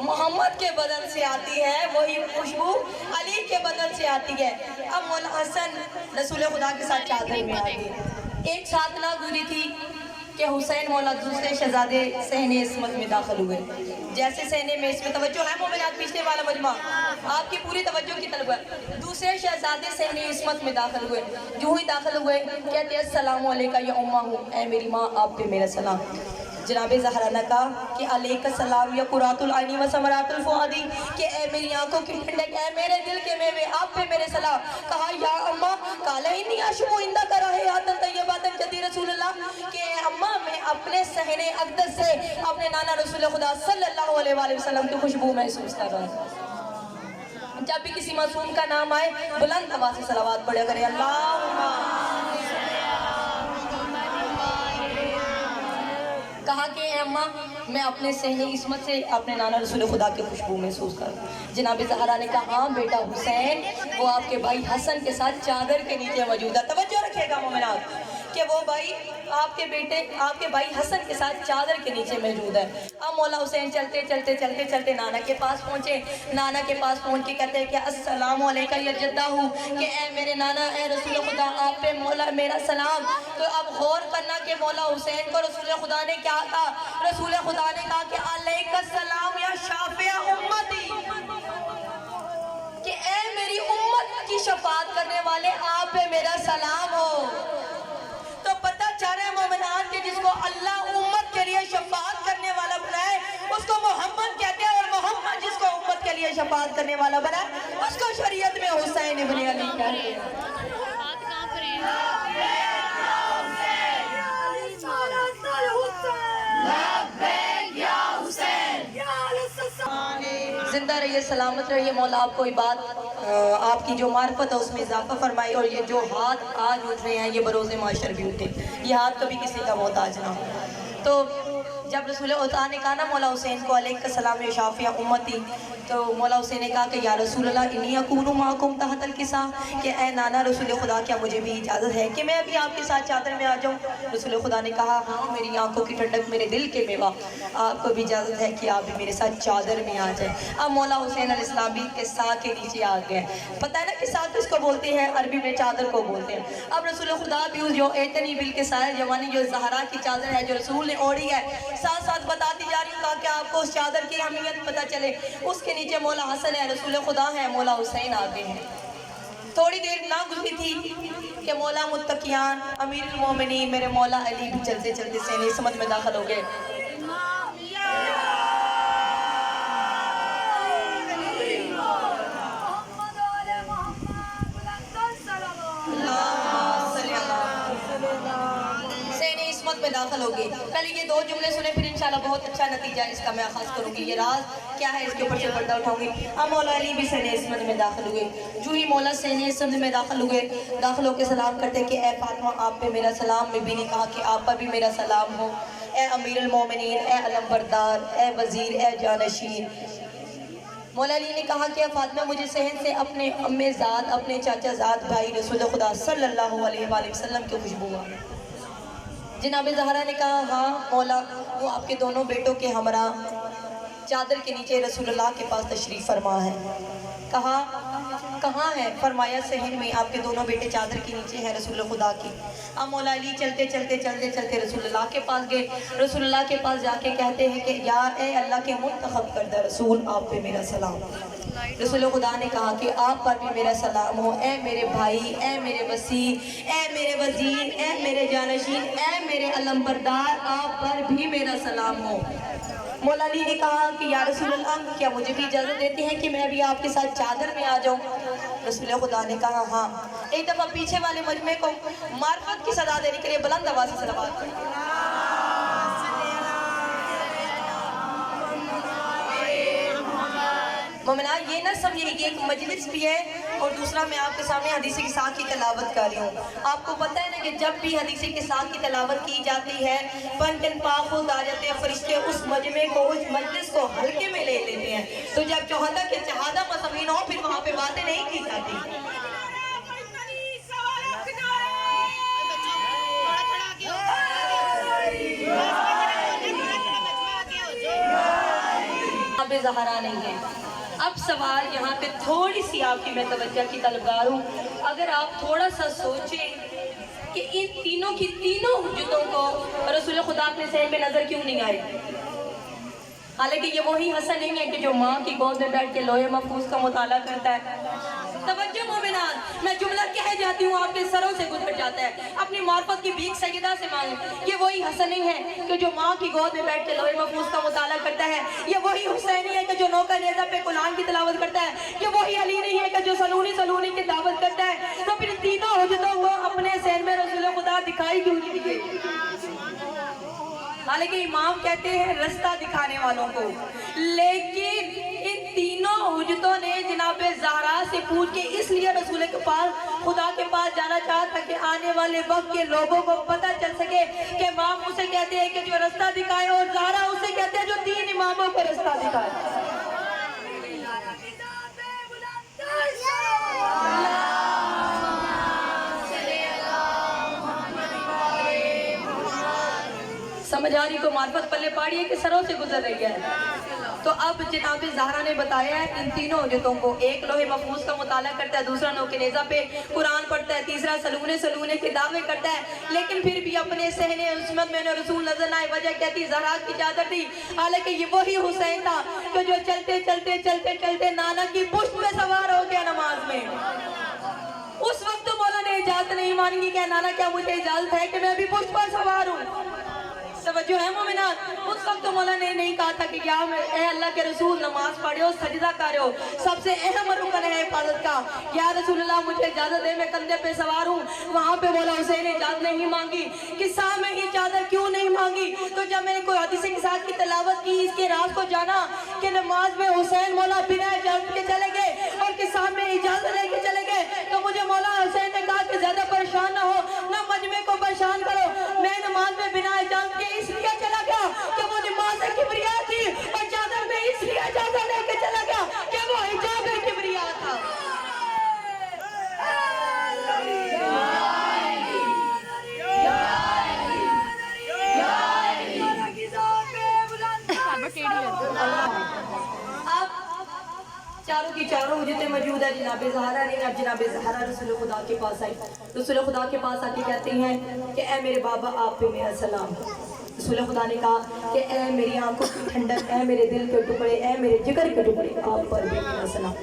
محمد کے بدن سے آتی ہے وہی خوشبو علی کے بدن سے آتی ہے. اب مولا حسن رسول خدا کے ساتھ چادر میں آ گئے. ایک ساتھ نہ گزری تھی کہ حسین مولا دوسرے شہزادے صحن عصمت میں داخل ہوئے. جیسے صحن میں اس میں توجہ ہے مومنات، پیچھے والا مجمع آپ کی پوری توجہ کی طلب ہے. دوسرے شہزادے صحن عصمت میں داخل ہوئے. جو ہی داخل ہوئے کہتے ہیں السلام علیکم یا امہ ہوں، اے میری ماں آپ پہ میرا سلام. جناب زہرا نے کہا کہ علیک السلام یا قرۃ العینی و ثمرات الفؤادی، کہ اے میری آنکھوں کی ٹھنڈک، اے میرے دل کے میوے، آپ پہ میرے سلام. کہا یا اماں قال انی اشم عندک رائحۃ طیبۃ جدی رسول اللہ، کہ اماں میں اپنے صحن اقدس سے اپنے نانا رسول خدا صلی اللہ علیہ وآلہ وسلم کی خوشبو محسوس کر رہا ہوں. جب بھی کسی معصوم کا نام آئے بلند آواز سے صلوات پڑھا کریں. اللہم کہا کہ اے اماں میں اپنے صحن عصمت سے اپنے نانا رسول خدا کی خوشبو محسوس کروں. جناب زہرا نے کہا ہاں بیٹا حسین وہ آپ کے بھائی حسن کے ساتھ چادر کے نیچے موجود ہے. توجہ رکھے گا مومنات کہ وہ بھائی آپ کے بیٹے آپ کے بھائی حسن کے ساتھ چادر کے نیچے موجود ہے. اب مولا حسین چلتے چلتے چلتے چلتے نانا کے پاس پہنچے. نانا کے پاس پہنچ کے کہتے ہیں کہ السلام علیکم یا جدہ ہوں، کہ اے میرے نانا اے رسول خدا آپ پہ مولا میرا سلام. تو اب غور کرنا کہ مولا حسین کو رسول خدا نے کیا کہا. رسول خدا نے کہا کہ علیک السلام یا شافع امتی، کہ اے میری امت کی شفاعت کرنے والے آپ پہ میرا سلام ہو. تو پتہ چل رہا ہے مومنات کہ جس کو اللہ امت کے لیے شفاعت کرنے والا بنائے اس کو محمد کہتے ہیں، اور محمد جس کو امت کے لیے شفاعت کرنے والا بنائے اس کو شریعت میں حسین ابن علی کہتے ہیں. زندہ رہیے، سلامت رہیے. مولا آپ کو بات آپ کی جو معرفت ہے اس میں اضافہ فرمائی، اور یہ جو ہاتھ آج اٹھ رہے ہیں یہ بروز معاشر بھی اٹھے، یہ ہاتھ کبھی کسی کا محتاج نہ ہو. تو جب رسول خدا نے کہا نا مولا حسین کو علیک السلام یا شافع امتی، تو مولا حسین نے کہا کہ یا رسول اللہ انی اکون معکم تحت الکسا، کہ اے نانا رسول خدا کیا مجھے بھی اجازت ہے کہ میں بھی آپ کے ساتھ چادر میں آ جاؤں؟ رسول خدا نے کہا ہاں میری آنکھوں کی ٹھنڈک، میرے دل کے میوہ، آپ کو بھی اجازت ہے کہ آپ بھی میرے ساتھ چادر میں آ جائیں. اب مولا حسین علیہ السلام بھی قصہ کے نیچے آ گئے. پتہ ہے نا قصہ کس کو بولتے ہیں؟ عربی میں چادر کو بولتے ہیں. اب رسول خدا بھی جو ایتنی بالقصہ جوانی جو زہرا کی چادر ہے جو رسول نے اوڑھی ہے ساتھ ساتھ بتاتی جا رہی ہوں تاکہ آپ کو اس چادر کی اہمیت پتہ چلے. اس کے نیچے مولا حسن ہے، رسول خدا ہے، مولا حسین آگے ہیں. تھوڑی دیر نہ گزری تھی کہ مولا متقیان امیر المومنین میرے مولا علی بھی چلتے چلتے صحن عصمت میں داخل ہو گئے. میں داخل ہوگی. پہلے یہ دو جملے سنے پھر انشاءاللہ بہت اچھا نتیجہ اس کا میں آغاز کروں گی. یہ راز کیا ہے اس کے اوپر سے پردہ اٹھاؤں گی. اب مولا علی بھی صحن عصمت میں داخل ہوئے. جو ہی مولا صحن عصمت میں داخل ہوئے، داخل ہو کے سلام کرتے کہ اے فاطمہ آپ پہ میرا سلام. بی نے کہا کہ آپ پر بھی میرا سلام ہو. اے امیر المومنین، اے علم بردار، اے وزیر، اے جانشین. مولا علی نے کہا کہ فاطمہ مجھے صحن سے اپنے امی زاد، اپنے چاچا زاد بھائی رسول خدا صلی اللہ علیہ وآلہ وسلم کی خوشبو آ. جناب زہرا نے کہا ہاں مولا وہ آپ کے دونوں بیٹوں کے ہمراہ چادر کے نیچے رسول اللہ کے پاس تشریف فرما ہے. کہا کہاں ہیں؟ فرمایا صحن میں، آپ کے دونوں بیٹے چادر کے نیچے ہیں رسول خدا کی۔ اب مولا علی چلتے چلتے رسول اللہ کے پاس گئے۔ رسول اللہ کے پاس جا کے کہتے ہیں کہ یا اے اللہ کے منتخب کردہ رسول، آپ پہ میرا سلام۔ رسول خدا نے کہا کہ آپ پر بھی میرا سلام ہو، اے میرے بھائی، اے میرے وسیع، اے میرے وزیر، اے میرے جانشین، اے میرے علمبردار، آپ پر بھی میرا سلام ہو۔ مولا علی نے کہا کہ یا رسول اللہ، کیا مجھے بھی اجازت دیتے ہیں کہ میں بھی آپ کے ساتھ چادر میں آ جاؤں؟ رسول خدا نے کہا ہاں۔ ایک دفعہ پیچھے والے مجمع کو معرفت کی صدا دینے کے لیے بلند آواز سے صلوات پڑھیں۔ مومنان، یہ نہ سمجھے یہ ایک مجلس بھی ہے اور دوسرا میں آپ کے سامنے حدیث کساء کی تلاوت کر رہی ہوں۔ آپ کو پتہ ہے نا کہ جب بھی حدیث کساء کی تلاوت کی جاتی ہے، پن پاک خود آ جاتے ہیں فرشتے، اس مجمع کو، اس مجلس کو ہلکے میں لے لیتے ہیں۔ تو جب چوہدہ کے چہادہ مضامین ہو، پھر وہاں پہ باتیں نہیں کی جاتی۔ اب زہرا نہیں ہے۔ اب سوال یہاں پہ تھوڑی سی آپ کی میں توجہ کی طلبگار ہوں۔ اگر آپ تھوڑا سا سوچیں کہ ان تینوں کی تینوں حجتوں کو رسول خدا اپنے ذہن میں نظر کیوں نہیں آئے؟ حالانکہ یہ وہی حسن نہیں ہے کہ جو ماں کی گود میں بیٹھ کے لوح محفوظ کا مطالعہ کرتا ہے۔ توجہ مومنان، میں جملہ کہہ جاتی ہوں آپ کے سروں سے گزر جاتا ہے۔ اپنی معرفت کی بھیک سیدہ سے مانگیں۔ یہ وہی حسن نہیں ہے کہ جو ماں کی گود میں بیٹھ کے لوح محفوظ کا مطالعہ کرتا ہے۔ یہ وہی حسین نہیں ہے کہ جو نوکا نیزہ پہ قرآن کی تلاوت کرتا ہے۔ یہ وہی علی نہیں ہے کہ جو سلونی کی دعوت کرتا ہے۔ تو پھر تینوں حجتوں کو اپنے ذہن میں رسول خدا دکھائی کیوں نہیں دیے؟ حالانکہ امام کہتے ہیں رستہ دکھانے والوں کو، لیکن ان تینوں حجتوں نے جناب زہرا سے پوچھ کے اس لیے رسول کے پاس، خدا کے پاس جانا چاہتا کہ آنے والے وقت کے لوگوں کو پتہ چل سکے کہ امام اسے کہتے ہیں کہ جو رستہ دکھائے، اور زہرا اسے کہتے ہیں جو تین اماموں کو رستہ دکھائے۔ سمجھ آ رہی کو معرفت پلے پاڑی ہے کہ سروں سے گزر رہی ہے؟ تو اب جناب زہرا نے بتایا ہے ان تینوں حجتوں کو، ایک لوح محفوظ کا مطالعہ کرتا ہے، دوسرا نوک نیزہ پہ قرآن پڑھتا ہے، تیسرا سلونے کے دعوے کرتا ہے، لیکن پھر بھی اپنے صحن عصمت میں نے رسول نظر نہ آئے۔ وجہ کہتی زہرا کی چادر تھی، حالانکہ یہ وہی حسین تھا کہ جو چلتے نانا کی پشت میں سوار ہو گیا نماز میں۔ اس وقت تو مولا نے اجازت نہیں مانگی کہ نانا کیا مجھے اجازت ہے کہ میں بھی پشت پر سوار ہوں؟ توجہ ہے مومنان، اس وقت مولا نے نہیں کہا تھا کہ یا اے اللہ کے رسول نماز پڑھے ہو، سجدہ کرے ہو، سب سے اہم رکن ہے حفاظت کا، یا رسول اللہ مجھے اجازت دے میں کندھے پہ سوار ہوں۔ وہاں پہ مولا حسین نے اجازت نہیں مانگی۔ قصہ میں ہی چادر کیوں نہیں مانگی؟ تو جب میں نے کوئی حدیث قصہ کی تلاوت کی، اس کے راز کو جانا کہ نماز میں حسین مولا بنا اجازت کے چلے گئے اور قصہ میں اجازت لے کے چلے گئے، تو مجھے مولا حسین نے کہا کہ زیادہ پریشان نہ ہو، نہ مجمع کو پریشان کرو، میں نماز میں بنا اجازت کے اس لیے چلا گیا کہ وہ نماز کبریا تھی، اور چادر میں اس لیے اجازت لے کے چلا گیا کہ وہ حجاب کبریا تھا۔ اب چاروں کی چاروں حجتیں موجود ہیں، جناب زہرا نہیں۔ اب جناب زہرا رسول خدا کے پاس آئی، رسول خدا کے پاس آ کے کہتے ہیں کہ اے میرے بابا، آپ پہ میرا سلام۔ رسول خدا نے کہا کہ اے میری آنکھوں کی ٹھنڈک، اے میرے دل کے ٹکڑے، اے میرے جگر کے ٹکڑے، آپ پر بھی میرا سلام۔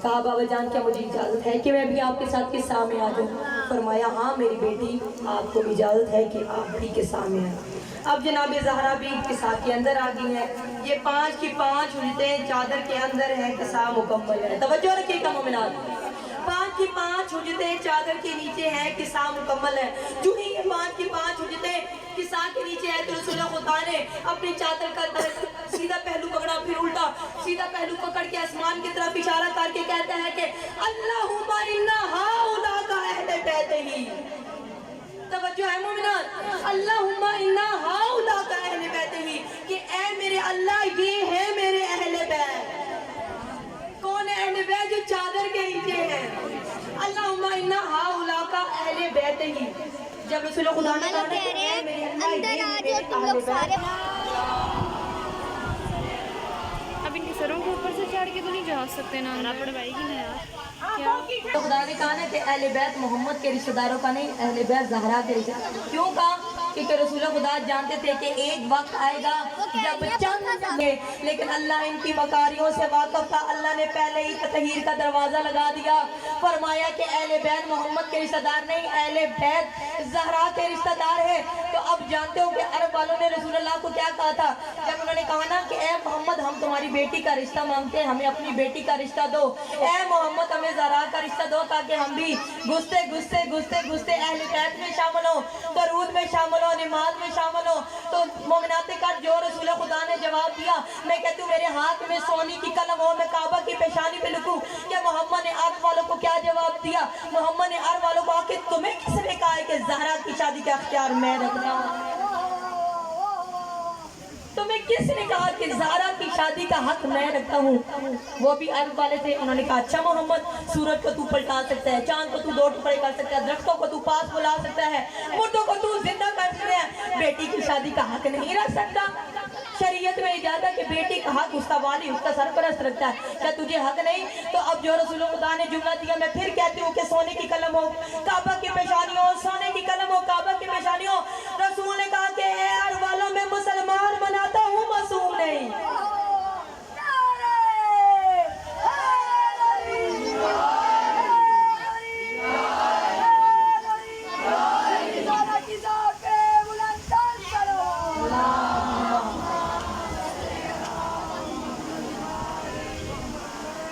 کہا بابا جان کیا مجھے اجازت ہے کہ میں بھی آپ کے ساتھ قصہ میں آ جاؤں؟ فرمایا ہاں میری بیٹی، آپ کو اجازت ہے کہ آپ بھی قصہ میں آئیں۔ اب جناب زہرا بھی قصہ کے اندر آ گئی ہیں۔ یہ 5 کی 5 حجتیں چادر کے اندر ہیں، قصہ مکمل ہے۔ توجہ رکھیے گا مومنات، 5 کی 5 حجتیں چادر کے نیچے ہیں، قصہ مکمل ہے۔ جو ہی یہ 5 کی 5 حجتیں قصہ کے نیچے ہے تو رسول خدا نے اپنی چادر کا سیدھا پہلو پکڑا، پھر الٹا سیدھا پہلو پکڑ کے آسمان کی طرف اشارہ کر کے کہتا ہے کہ اللہم انا ہؤلاء اہل بیت ہی۔ توجہ ہے مومنان، اللہم انا ہؤلاء اہل بیت ہی، کہ اے میرے اللہ یہ ہے میرے اہل بیت۔ کون ہے اہل بیت؟ جو چادر کے نیچے ہے۔ اللہم انا ہؤلاء اہل بیت ہی۔ جب رسول خدا نے کہا کہ اے میرے اللہ یہ میرے اہل بیت۔ اب ان کے سروں کے اوپر سے چڑھ کے تو نہیں جا سکتے نا، پڑھوائی گی نا یار کیا؟ خدا نے کہا نا کہ اہل بیت محمد کے رشتہ داروں کا نہیں، اہل بیت زہرا کے رشتہ داروں کا۔ کیوں کہا؟ کیونکہ رسول خدا جانتے تھے کہ ایک وقت آئے گا جب چند گے، لیکن اللہ ان کی مکاریوں سے واقف تھا۔ اللہ نے پہلے ہی تطہیر کا دروازہ لگا دیا، فرمایا کہ اہل بیت محمد کے رشتہ دار نہیں، اہل بیت زہرا کے رشتہ دار ہے۔ تو اب جانتے ہو کہ عرب والوں نے رسول اللہ کو کیا کہا تھا جب انہوں نے کہا نا کہ اے محمد ہم تمہاری بیٹی کا رشتہ مانگتے ہیں، ہمیں اپنی بیٹی کا رشتہ دو، اے محمد ہمیں زہرا کا رشتہ دو تاکہ ہم بھی گھستے اہل بیت میں شامل ہوں، درود میں شامل ہوں، نماز میں شامل ہوں۔ تو مومنات کا جو رسول خدا نے جواب دیا، میں کہتی ہوں میرے ہاتھ میں سونے کی قلم ہو، میں کعبہ کی پیشانی پہ لکھوں کہ محمد نے عرب والوں کو کیا جواب دیا۔ محمد نے عرب والوں کو آ کے تمہیں کس نے کہا ہے کہ زہرا کی شادی کا اختیار میں رکھنا ہوں؟ تمہیں کس نے کہا کہ زہرا کی شادی کا حق میں رکھتا ہوں؟ وہ بھی عرب والے تھے، انہوں نے کہا اچھا محمد، سورج کو تو پلٹا سکتا ہے، چاند کو تو دو ٹکڑے کر سکتا ہے، درختوں کو تو پاس بلا سکتا ہے، مردوں کو تو زندہ کر سکتا ہے، بیٹی کی شادی کا حق نہیں رکھ سکتا؟ شریعت میں اجازت ہے کہ بیٹی کا حق اس کا والی، اس کا سرپرست رکھتا ہے، کیا تجھے حق نہیں؟ تو اب جو رسول خدا نے جملہ دیا، میں پھر کہتی ہوں کہ سونے کی قلم ہو، کعبہ کی پیشانی ہو، سونے کی قلم ہو، کعبہ کی پیشانی ہو۔ رسول نے کہا کہ اے عرب والوں میں مسلمان بناتا ہوں، معصوم نہیں۔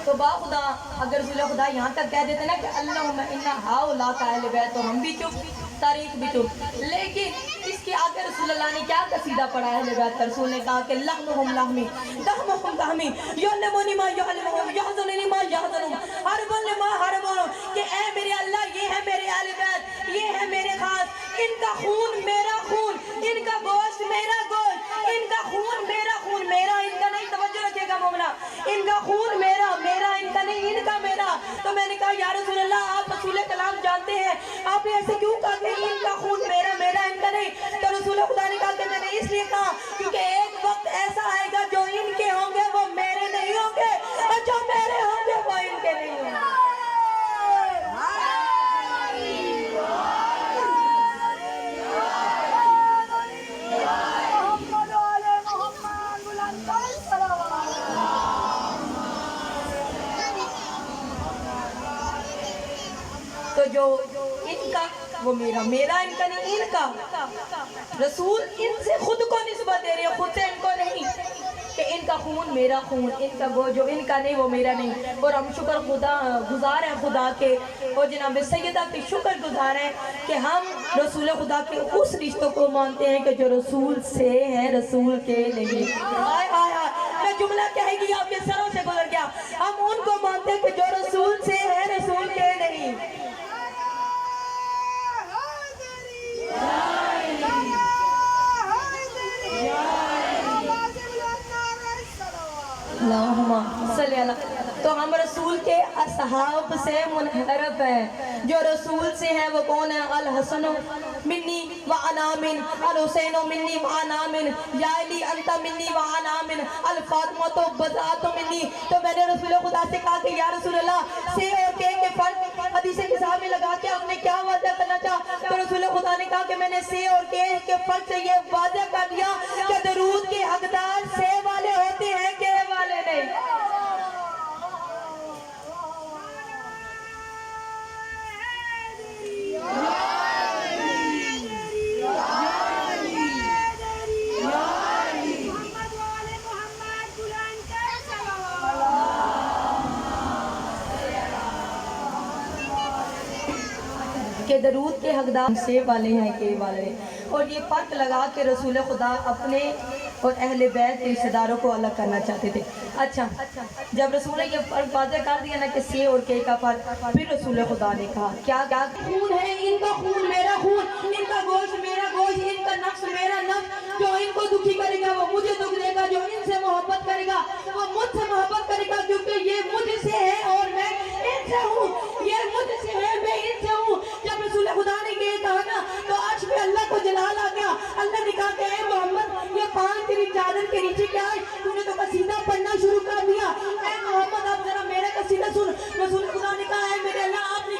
تو با خدا اگر رسول خدا یہاں تک کہہ دیتے نا کہ اللہم انا ہاؤلا کا اہل بیت، تو ہم بھی چپ، تاریخ بھی چپ۔ لیکن اس کے آگے رسول اللہ نے کیا قصیدہ پڑھا ہے اہل بیت؟ رسول نے کہا کہ لحمہم لحمی دہمہم دہمی یعلمونی ما یعلمہم یحزننی ما یحزنہم حربن لما حربن، کہ اے میرے اللہ یہ ہے میرے اہل بیت، یہ ہے میرے خاص، ان کا خون میرا خون، ان کا گوشت میرا گوشت، ان کا خون میرا خون، میرا ان کا نہیں، توجہ رکھے گا مومنہ، ان کا خون میرا، میرا ان کا نہیں، ان کا میرا۔ تو میں نے کہا یا رسول اللہ آپ رسول کلام جانتے ہیں، آپ نے ایسے کیوں کہا کہ ان کا خون میرا، میرا ان کا نہیں؟ تو رسول خدا نے کہا کہ میں نے اس لیے کہا کیونکہ ایک وقت ایسا آئے گا جو ان کے ہوں گے وہ میرے نہیں ہوں گے، اور جو میرے ہوں گے وہ ان کے نہیں ہوں گے۔ تو جو ان کا وہ میرا، میرا ان کا نہیں، ان کا۔ رسول ان سے خود کو نسبت دے رہے ہیں، خود سے ان کو نہیں، کہ ان کا خون میرا خون، ان کا وہ جو ان کا نہیں وہ میرا نہیں۔ اور ہم شکر گزار ہیں خدا کے، اور جناب سیدہ کے شکر گزار ہیں کہ ہم رسول خدا کے اس رشتوں کو مانتے ہیں کہ جو رسول سے ہیں، رسول کے نہیں۔ آئے آئے آئے میں جملہ کہے گی آپ کے سروں سے گزر گیا، ہم ان کو مانتے ہیں کہ جو رسول سے ہیں، رسول کے نہیں۔ اللہم صلی اللہ۔ تو ہم رسول کے اصحاب سے منحرف ہیں، جو رسول سے ہیں وہ کون ہے؟ الحسن منی وانا من، الحسین منی وانا من، یا علی انت منی وانا من، الفاطمہ بضعۃ منی۔ تو میں نے رسول خدا سے کہا کہ یا رسول اللہ سے اور کے فرق حدیث کتاب میں لگا کے آپ نے کیا واضح کرنا چاہا؟ تو رسول خدا نے کہا کہ میں نے سے اور کے فرق سے یہ واضح کر دیا کہ درود کے حقدار سے والے ہوتے ہیں، کے والے نہیں۔ کہ درود کے حقدار سے والے ہیں، کے والے ہیں۔ اور یہ فرق لگا کے رسول خدا اپنے اور اہل بیت کے رشتہ داروں کو الگ کرنا چاہتے تھے۔ اچھا جب رسول نے یہ فرق واضح کر دیا نا کہ سے اور کے کا فرق، پھر رسول خدا نے کہا کیا خون ہے، ان کا خون میرا خون، ان کا گوشت میرا گوشت، ان کا نفس میرا نفس، جو ان کو دکھی کرے گا وہ مجھے دکھ دے گا، جو ان سے محبت کرے گا وہ مجھ سے محبت کرے گا، کیونکہ یہ مجھ سے ہے اور میں ان سے ہوں، یہ مجھ سے ہے میں ان سے ہوں۔ جب رسول خدا نے یہ کہا نا تو عرش پہ اللہ کو جلال آ گیا، اللہ نے کہا کہ اے محمد یہ پان تیری چادر کے نیچے کیا ہے؟ تو نے تو قصیدہ پڑھنا شروع کر دیا، اے محمد اب ذرا میرا قصیدہ سن۔ رسول خدا نے کہا اے میرے اللہ آپ نے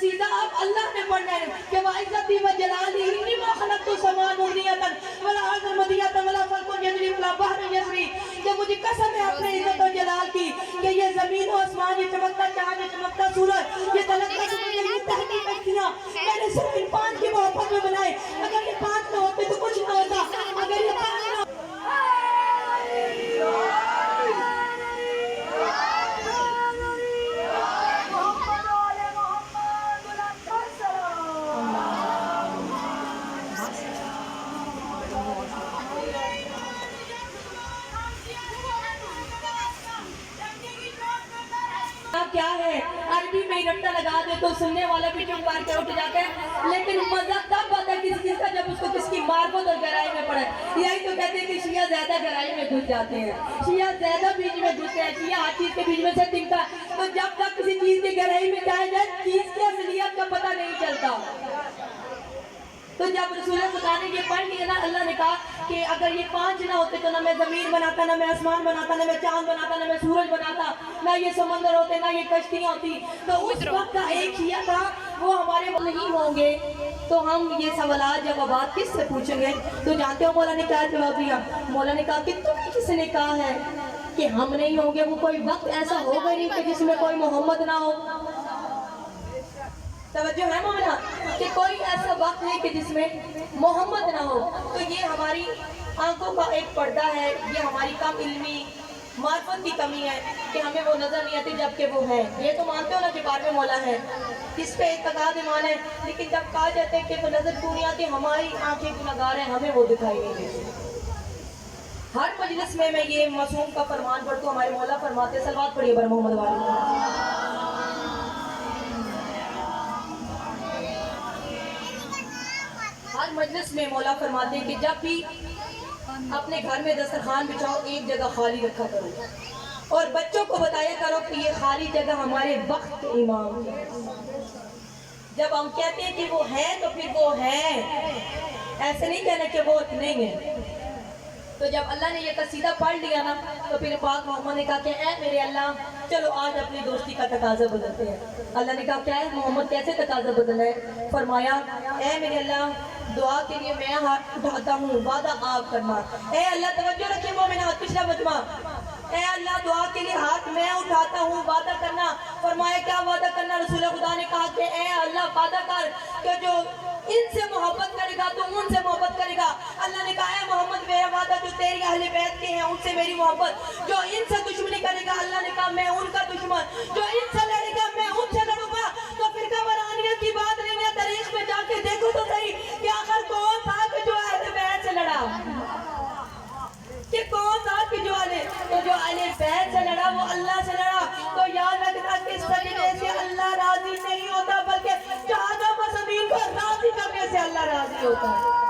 قصیدہ آپ اللہ نے پڑھنا ہے کہ وَعِزَّتِي وَجَلَالِهِ إِنِّي مَا خَلَقْتُ السَّمَاءَ مُغْنِيَةً وَلَا أَرْضًا مَدِيَّةً وَلَا فَلْكٌ يَجْرِي وَلَا بَحْرٌ يَجْرِي کہ مجھے قسم ہے اپنے عزت و جلال کی کہ یہ زمین و آسمان، یہ چمکتا چاند، یہ چمکتا سورج، یہ تلقتا سورج، یہ تحقیق کشتیاں میں نے صرف ان 5 کی محبت میں بنائے. اگر یہ 5 نہ ہوتے تو کچھ نہ ہوتا. اگر یہ 5 نہ کیا ہے عربی میں رٹا لگا دے تو سننے والا بھی چپ کر کے اٹھ جاتا ہے. لیکن مزہ تب آتا ہے کسی چیز کا جب اس کو کس کی معرفت اور گہرائی میں پڑے. یہی تو کہتے ہیں کہ شیعہ زیادہ گہرائی میں گھس جاتے ہیں, شیعہ زیادہ بیچ میں گھستے ہیں, شیعہ ہر چیز کے بیچ میں سے تنکا. تو جب تک کسی چیز کی گہرائی میں جائے جائے چیز کی اصلیت کا پتہ نہیں چلتا. تو جب رسول خدا نے یہ پڑھ لیا نا, اللہ نے کہا کہ اگر یہ 5 نہ ہوتے تو نہ میں زمین بناتا, نہ میں آسمان بناتا, نہ میں چاند بناتا, نہ میں سورج بناتا, نہ یہ سمندر ہوتے, نہ یہ کشتیاں ہوتی. تو اس وقت کا ایک شیعہ تھا, وہ ہمارے نہیں ہوں گے تو ہم یہ سوالات جوابات کس سے پوچھیں گے؟ تو جانتے ہو مولا نے کیا جواب دیا؟ مولا نے کہا کہ تمہیں کس نے کہا ہے کہ ہم نہیں ہوں گے؟ وہ کوئی وقت ایسا ہوگا نہیں کہ جس میں کوئی محمد نہ ہو. توجہ ہے مومنہ کہ کوئی ایسا وقت ہے کہ جس میں محمد نہ ہو. تو یہ ہماری آنکھوں کا ایک پردہ ہے, یہ ہماری کم علمی معرفت کی کمی ہے کہ ہمیں وہ نظر نہیں آتی جبکہ وہ ہے. یہ تو مانتے ہو نا کہ بار میں مولا ہے, اس پہ اعتقاد ایمان ہے. لیکن جب کہا جاتا ہے کہ وہ نظر کیوں نہیں آتی, ہماری آنکھیں گناہگار ہیں, ہمیں وہ دکھائی نہیں دیتی. ہر مجلس میں یہ معصوم کا فرمان پڑھتا ہوں. ہمارے مولا فرماتے صلوات پڑھیے بر محمد والے. ہر مجلس میں مولا فرماتے ہیں کہ جب بھی اپنے گھر میں دسترخوان بچھاؤ ایک جگہ خالی رکھا کرو, اور بچوں کو بتایا کرو کہ یہ خالی جگہ ہمارے وقت کے امام ہے. جب ہم کہتے ہیں کہ وہ ہے تو پھر وہ ہے, ایسے نہیں کہنا کہ وہ نہیں ہے. تو جب اللہ نے یہ قصیدہ پڑھ لیا نا تو پھر پاک محمد نے کہا کہ اے میرے اللہ چلو آج اپنی دوستی کا تقاضا بدلتے ہیں. اللہ نے کہا کیا ہے محمد, کیسے تقاضا بدلنا ہے؟ فرمایا اے میرے اللہ دعا کے لیے میں ہاتھ اٹھاتا ہوں, وعدہ آپ کرنا. اے اللہ توجہ رکھیں مومنات, پچھلا مجمع, اے اللہ دعا کے لیے ہاتھ میں اٹھاتا ہوں, وعدہ کرنا. فرمایا کیا وعدہ کرنا؟ رسول خدا نے کہا کہ اے اللہ وعدہ کر کہ جو ان سے محبت کرے گا تو ان سے محبت کرے گا. اللہ نے کہا اے محمد میرا وعدہ جو تیری اہل بیت کے ہیں ان سے میری محبت, جو ان سے دشمنی کرے گا اللہ نے کہا میں ان کا دشمن, جو ان سے لڑے گا میں ان سے لڑوں گا. تو فرقہ وارانیت کی بات نہیں ہے, تاریخ میں جا کے دیکھو تو صحیح کہ آخر کون تھا کہ جو اہل بیت سے لڑا, کہ کون تھا کہ جو اہل بیت سے لڑا وہ اللہ سے لڑا. تو یاد رکھنا کہ اس سجدے سے اللہ راضی نہیں ہوتا, بلکہ چاہتا زمین کو راضی کرنے سے اللہ راضی ہوتا ہے.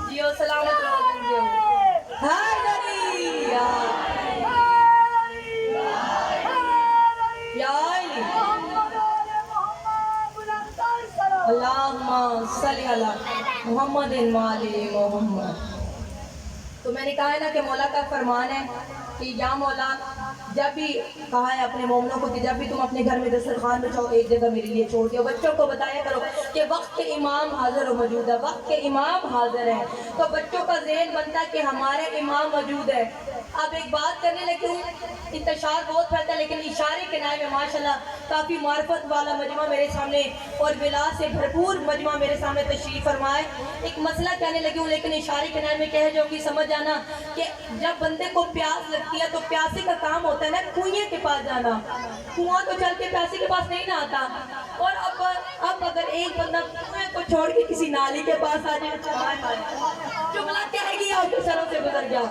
جیو سلامت رہو. اللہم صلی علی محمد وعلی محمد. تو میں نے کہا ہے نا کہ مولا کا فرمان ہے کہ یا مولا جب بھی کہا ہے اپنے مومنوں کو کہ جب بھی تم اپنے گھر میں دسترخوان بچھاؤ ایک جگہ میرے لیے چھوڑ دو. بچوں کو بتایا کرو کہ وقت کے امام حاضر و موجود ہے, وقت کے امام حاضر ہیں. تو بچوں کا ذہن بنتا ہے کہ ہمارے امام موجود ہے. اب ایک بات کرنے لگی ہوں, انتشار بہت پھیلتا ہے لیکن اشارے کے نائے میں ماشاءاللہ کافی معرفت والا مجمع میرے سامنے اور بلا سے بھرپور مجمع میرے سامنے تشریف فرمائے. ایک مسئلہ کہنے لگی ہوں لیکن اشارے کے نائے میں کہہ جو کہ سمجھ جانا کہ جب بندے کو پیاس لگتی ہے تو پیاسے کا کام ہوتا ہے نا کنویں کے پاس جانا. کنواں تو چل کے پیاسے کے پاس نہیں نہ آتا. اور اب اگر ایک بندہ کنویں کو چھوڑ کے کسی نالی کے پاس آ جائے جملہ کہے گی آپ کے سروں سے گزر گیا.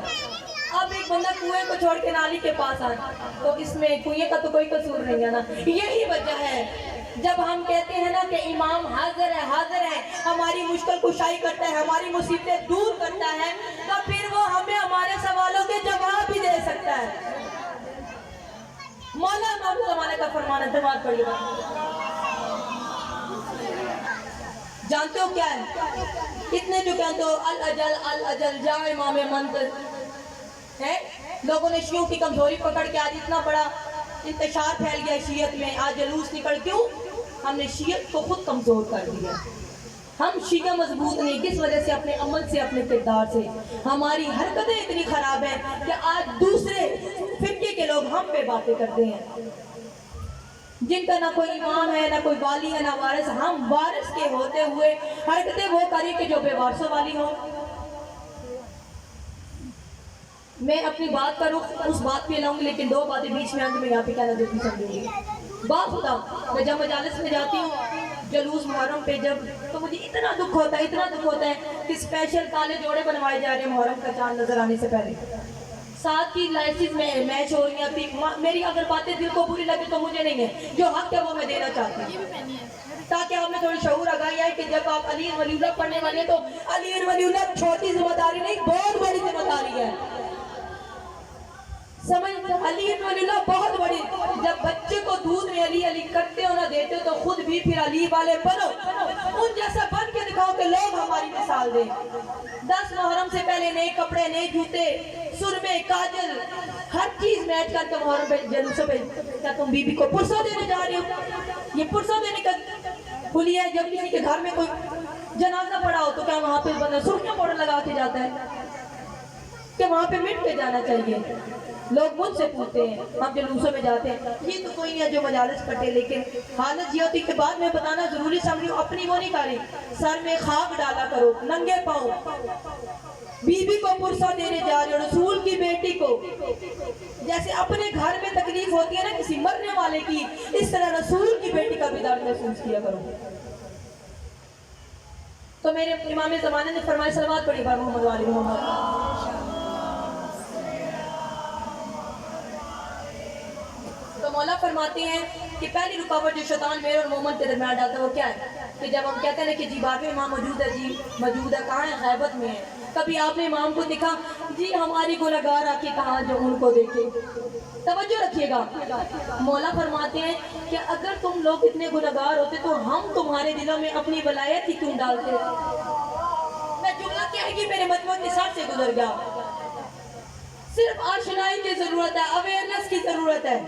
اب ایک بندہ کنویں کو چھوڑ کے نالی کے پاس آئے تو اس میں کنویں کا تو کوئی قصور نہیں ہے نا. یہی وجہ ہے جب ہم کہتے ہیں نا کہ امام حاضر ہے, ہماری مشکل کشائی کرتا ہے, ہماری مصیبتیں دور کرتا ہے, تو پھر وہ ہمیں ہمارے سوالوں کے جواب بھی دے سکتا ہے. مولا امام زمانے کا فرمان ہے, دماغ پڑھیے. جانتے ہو کیا ہے؟ اتنے جو کہتے ہو الاجل جا امام منتظر ہے. لوگوں نے شیعوں کی کمزوری پکڑ کے آج اتنا بڑا انتشار پھیل گیا شیعت میں, آج جلوس نکل. کیوں؟ ہم نے شیعت کو خود کمزور کر دیا. ہم شیعہ مضبوط نہیں, کس وجہ سے؟ اپنے عمل سے, اپنے کردار سے. ہماری حرکتیں اتنی خراب ہیں کہ آج دوسرے فرقے کے لوگ ہم پہ باتیں کرتے ہیں, جن کا نہ کوئی امام ہے, نہ کوئی والی ہے, نہ وارث. ہم وارث کے ہوتے ہوئے حرکتیں وہ کریں کہ جو بے وارثوں والی ہوں. میں اپنی بات کروں اس بات پہ لاؤں گی, لیکن دو باتیں بیچ میں آنگی میں یہاں پہ کہنا دیتی سمجھوں گی. بات خدا, میں جب مجالس میں جاتی ہوں جلوس محرم پہ جب, تو مجھے اتنا دکھ ہوتا ہے کہ اسپیشل کالے جوڑے بنوائے جا رہے ہیں محرم کا چاند نظر آنے سے پہلے. ساتھ کی لائسنس میں میچ ہو رہی ہیں. میری اگر باتیں دل کو بری لگے تو مجھے نہیں ہے, جو حق ہے وہ میں دینا چاہتی ہوں, تاکہ آپ میں تھوڑی شعور آگاہی آئے کہ جب آپ علی ولی اللہ پڑھنے والے تو علی ولی اللہ چھوٹی ذمہ داری نہیں, بہت بڑی ذمہ داری ہے. سمجھ, علی ولی اللہ بہت بڑی. جب بچے کو دودھ میں علی علی کرتے ہو نہ دیتے ہو تو خود بھی پھر علی والے بنو, ان جیسا بن کے دکھاؤ کہ لوگ ہماری مثال دیں. 10 محرم سے پہلے نئے کپڑے, نئے جوتے, سرمے, کاجل, ہر چیز میچ کر کے محرم پہ جلوسوں پہ. کیا تم بی بی کو پرسوں دینے جا رہے ہو؟ یہ پرسوں دینے کا بھولی ہے. جب کسی کے گھر میں کوئی جنازہ پڑا ہو تو کیا وہاں پہ بندہ سرخیاں پاؤڈر لگا کے جاتا ہے کہ وہاں پہ مٹ کے جانا چاہیے؟ لوگ مجھ سے پوچھتے ہیں, ہم جلوسوں میں جاتے ہیں. یہ تو کوئی نہیں ہے جو مجالس پڑھے, لیکن حالت یہ ہوتی کہ بعد میں بتانا ضروری سمجھو, اپنی وہ نہیں کریں. سر میں خاک ڈالا کرو, ننگے پاؤں بی بی کو پرسہ دینے جا رہے ہو, رسول کی بیٹی کو. جیسے اپنے گھر میں تکلیف ہوتی ہے نا کسی مرنے والے کی, اس طرح رسول کی بیٹی کا بھی درد محسوس کیا کرو. تو میرے امام زمانے نے فرمایا صلوات پڑھی بار محمد والی محمد. تو مولا فرماتے ہیں کہ پہلی رکاوٹ جو شیطان میرے اور مومن کے درمیان ڈالتا ہے وہ کیا ہے؟ کہ جب ہم کہتے ہیں کہ جی بارہویں امام موجود ہے, جی موجود ہے, کہاں ہے؟ غیبت میں ہے. کبھی آپ نے امام کو دیکھا؟ جی ہماری گنہگار آ کے کہاں جو ان کو دیکھے. توجہ رکھیے گا, مولا فرماتے ہیں کہ اگر تم لوگ اتنے گنہگار ہوتے تو ہم تمہارے دلوں میں اپنی ولایت ہی کیوں ڈالتے؟ میں جملہ کیا ہے کہ میرے مجموعہ نثار سے گزر گیا. صرف آشنائی کی ضرورت ہے, اویئرنس کی ضرورت ہے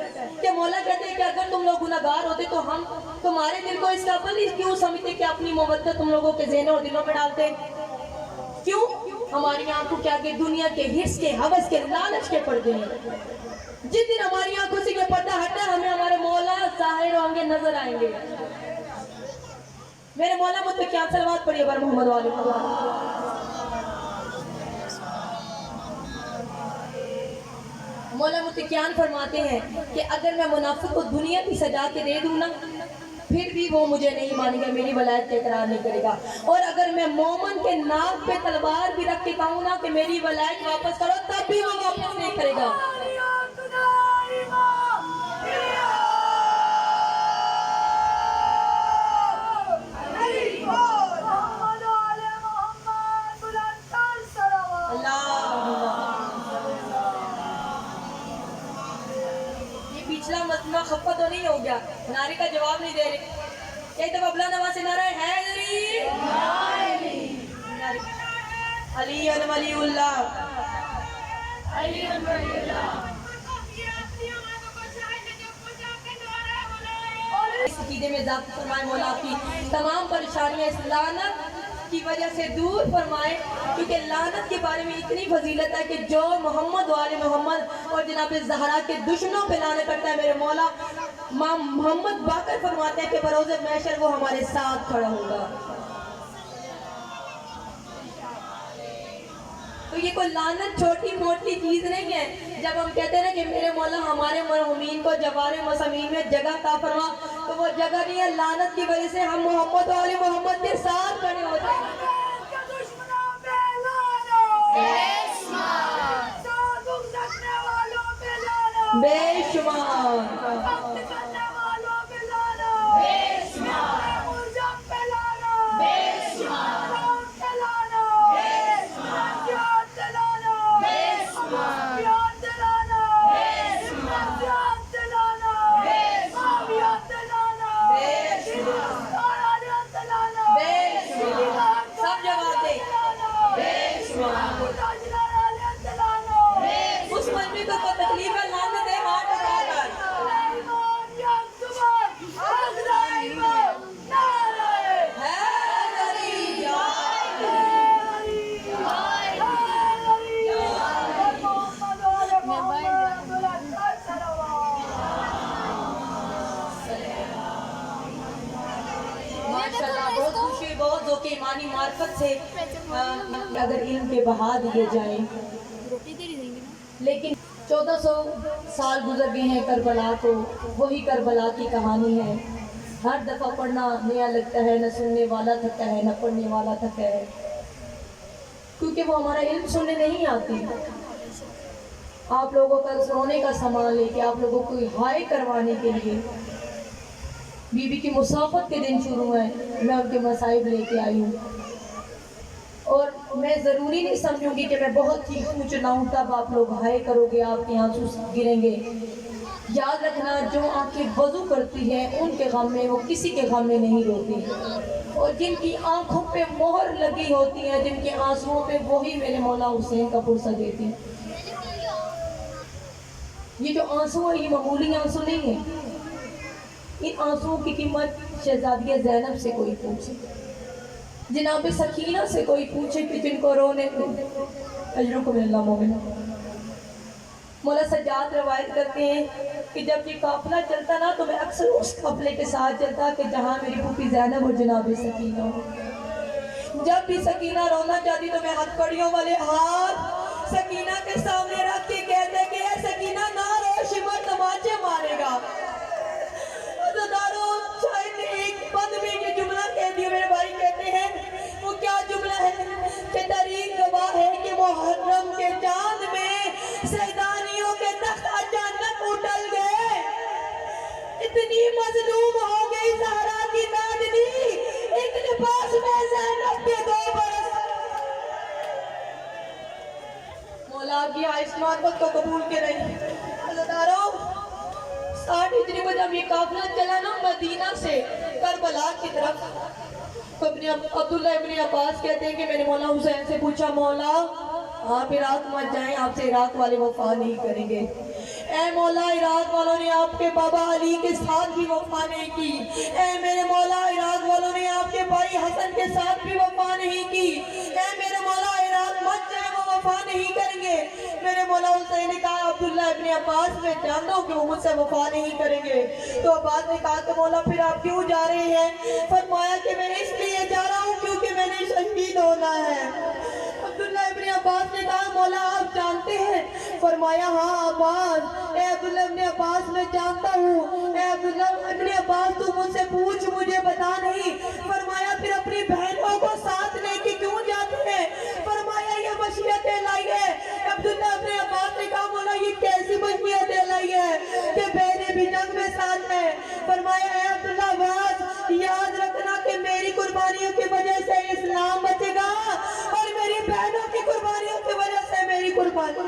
کہ مولا کہتے ہیں کہ اگر تم لوگ گنہگار ہوتے تو ہم تمہارے دل کو اس قابل کیوں سمجھتے کہ اپنی محبت تم لوگوں کے ذہنوں اور دلوں میں ڈالتے. کیوں؟ ہماری آنکھوں کے آگے دنیا کے حرص کے, ہوس کے, لالچ کے پردے ہیں. جس دن ہماری آنکھوں سے یہ پردہ ہٹا, ہمیں ہمارے مولا ظاہر ہوں گے, نظر آئیں گے. میرے مولا متقیان صلوات پڑھیے بر محمد والی محمد. مولا متقیان فرماتے ہیں کہ اگر میں منافق کو دنیا کی سجا کے دے دوں نا, پھر بھی وہ مجھے نہیں مانے گا, میری ولایت کے اقرار نہیں کرے گا. اور اگر میں مومن کے ناک پہ تلوار بھی رکھ کے کہوں نا کہ میری ولایت واپس کرو, تب بھی وہ واپس نہیں کرے گا. پچھلا مجمع خفا تو نہیں ہو گیا, نعرے کا جواب نہیں دے رہے. ایک دفعہ بلند آواز سے نعرہ حیدری, علی ولی اللہ, اس عقیدے میں ذات فرمائے مولا کی تمام پریشانیاں اس لعنت کی وجہ سے دور فرمائے, کیونکہ لعنت کے بارے میں اتنی فضیلت ہے کہ جو محمد والے محمد اور جناب زہرا کے دشمنوں پہ لعنت کرتا ہے, میرے مولا محمد باقر فرماتے ہیں کہ بروز محشر وہ ہمارے ساتھ کھڑا ہوگا. تو یہ کوئی لعنت چھوٹی موٹی چیز نہیں ہے. جب ہم کہتے ہیں نا کہ میرے مولا ہمارے مرحومین کو جوار مسامین میں جگہ عطا فرما, تو وہ جگہ نہیں ہے, لعنت کی وجہ سے ہم محمد والی محمد کے ساتھ کھڑے ہوتے ہیں. ایمانی معرفت سے اگر علم کے بہا دیے جائیں. لیکن 1400 سال گزر گئے ہیں کربلا کو، وہی کربلا کی کہانی ہے. ہر دفعہ پڑھنا نیا لگتا ہے، نہ سننے والا تھکا ہے نہ پڑھنے والا تھکا ہے، کیونکہ وہ ہمارا علم سننے نہیں آتی. آپ لوگوں کا سونے کا سامان لے کے، آپ لوگوں کو ہائے کروانے کے لیے بی بی کی مسافت کے دن شروع ہیں. میں ان کے مصائب لے کے آئی ہوں، اور میں ضروری نہیں سمجھوں گی کہ میں بہت چیخوں چلاؤں تب آپ لوگ ہائے کرو گے، آپ کے آنسو گریں گے. یاد رکھنا، جو آنکھیں وضو کرتی ہیں ان کے غم میں، وہ کسی کے غم میں نہیں روتی. اور جن کی آنکھوں پہ مہر لگی ہوتی ہے، جن کے آنسوؤں پہ، وہی میرے مولا حسین کا پرسہ دیتی ہیں. یہ جو آنسو ہے، یہ معمولی آنسو نہیں ہے. ان آنسوؤں کی قیمت شہزادیہ زینب سے کوئی پوچھے، جناب سکینہ سے کوئی پوچھے کہ جن کو رونے اجرکم اللہ مومن. مولا سجاد روایت کرتے ہیں کہ جب یہ قافلہ چلتا نا تو میں اکثر اس قافلے کے ساتھ چلتا کہ جہاں میری پھوپھی زینب اور جناب سکینہ ہو. جب بھی سکینہ رونا چاہتی تو میں ہاتھ کڑیوں والے ہاتھ سکینہ کے سامنے رکھ کے کہتے کہ اے سکینہ نہ رو، شمر تماچے مارے گا. شاید ایک بند میں یہ جملہ کہہ دیا. میرے بھائی کہتے ہیں وہ کیا جملہ ہے کہ تاریخ گواہ ہے کہ محرم کے چاند میں سیدانیوں کے تخت اچانک اٹھل گئے. اتنی مظلوم ہو گئی زہرا کی نادنی، ایک لباس میں زینب کے 2 برس. مولا کی عائش معرفت کو قبول کے رہی. عزیزانو، 60 ہجری کو جب یہ قافلہ چلا نا مدینہ سے کربلا کی طرف، تو عبداللہ ابن عباس کہتے ہیں کہ میں نے مولا حسین سے پوچھا، مولا آپ عراق مت جائیں، آپ سے عراق والے وفا نہیں کریں گے. اے مولا، عراق والوں نے آپ کے بابا علی کے ساتھ بھی وفا نہیں کی. اے میرے مولا، عراق والوں نے آپ کے بھائی حسن کے ساتھ بھی وفا نہیں کی. اے میرے مولا، عراق مت جائیں، وہ وفا نہیں کریں گے. میرے مولا حسین نے کہا عبداللہ ابن عباس میں جانتا ہوں کہ وہ مجھ سے وفا نہیں کریں گے. تو عباس نے کہا کہ مولا پھر آپ کیوں جا رہے ہیں؟ فرمایا کہ میں اس لیے جا رہا ہوں کیونکہ میں نے شہید ہونا ہے. عبداللہ ابن عباس نے کہا مولا آپ جانتے ہیں؟ فرمایا ہاں عباس. اے عبداللہ ابن عباس میں جانتا ہوں. اے عبداللہ ابن عباس تو مجھ سے پوچھ، مجھے بتا نہیں. فرمایا پھر اپنی بہنوں کو ساتھ لے کے کیوں جاتے ہیں؟ فرمایا یہ مشیت الہی ہے. عبداللہ ابن عباس نے کہا مولا یہ کیسی مشیت الہی ہے کہ بہنیں بھی جنگ میں ساتھ ہیں؟ فرمایا اے عبداللہ عباس یاد رکھنا کہ میری قربانیوں کی وجہ سے اسلام بچے گا، اور میری بہنوں کی قربانیوں کی وجہ سے میری قربانی.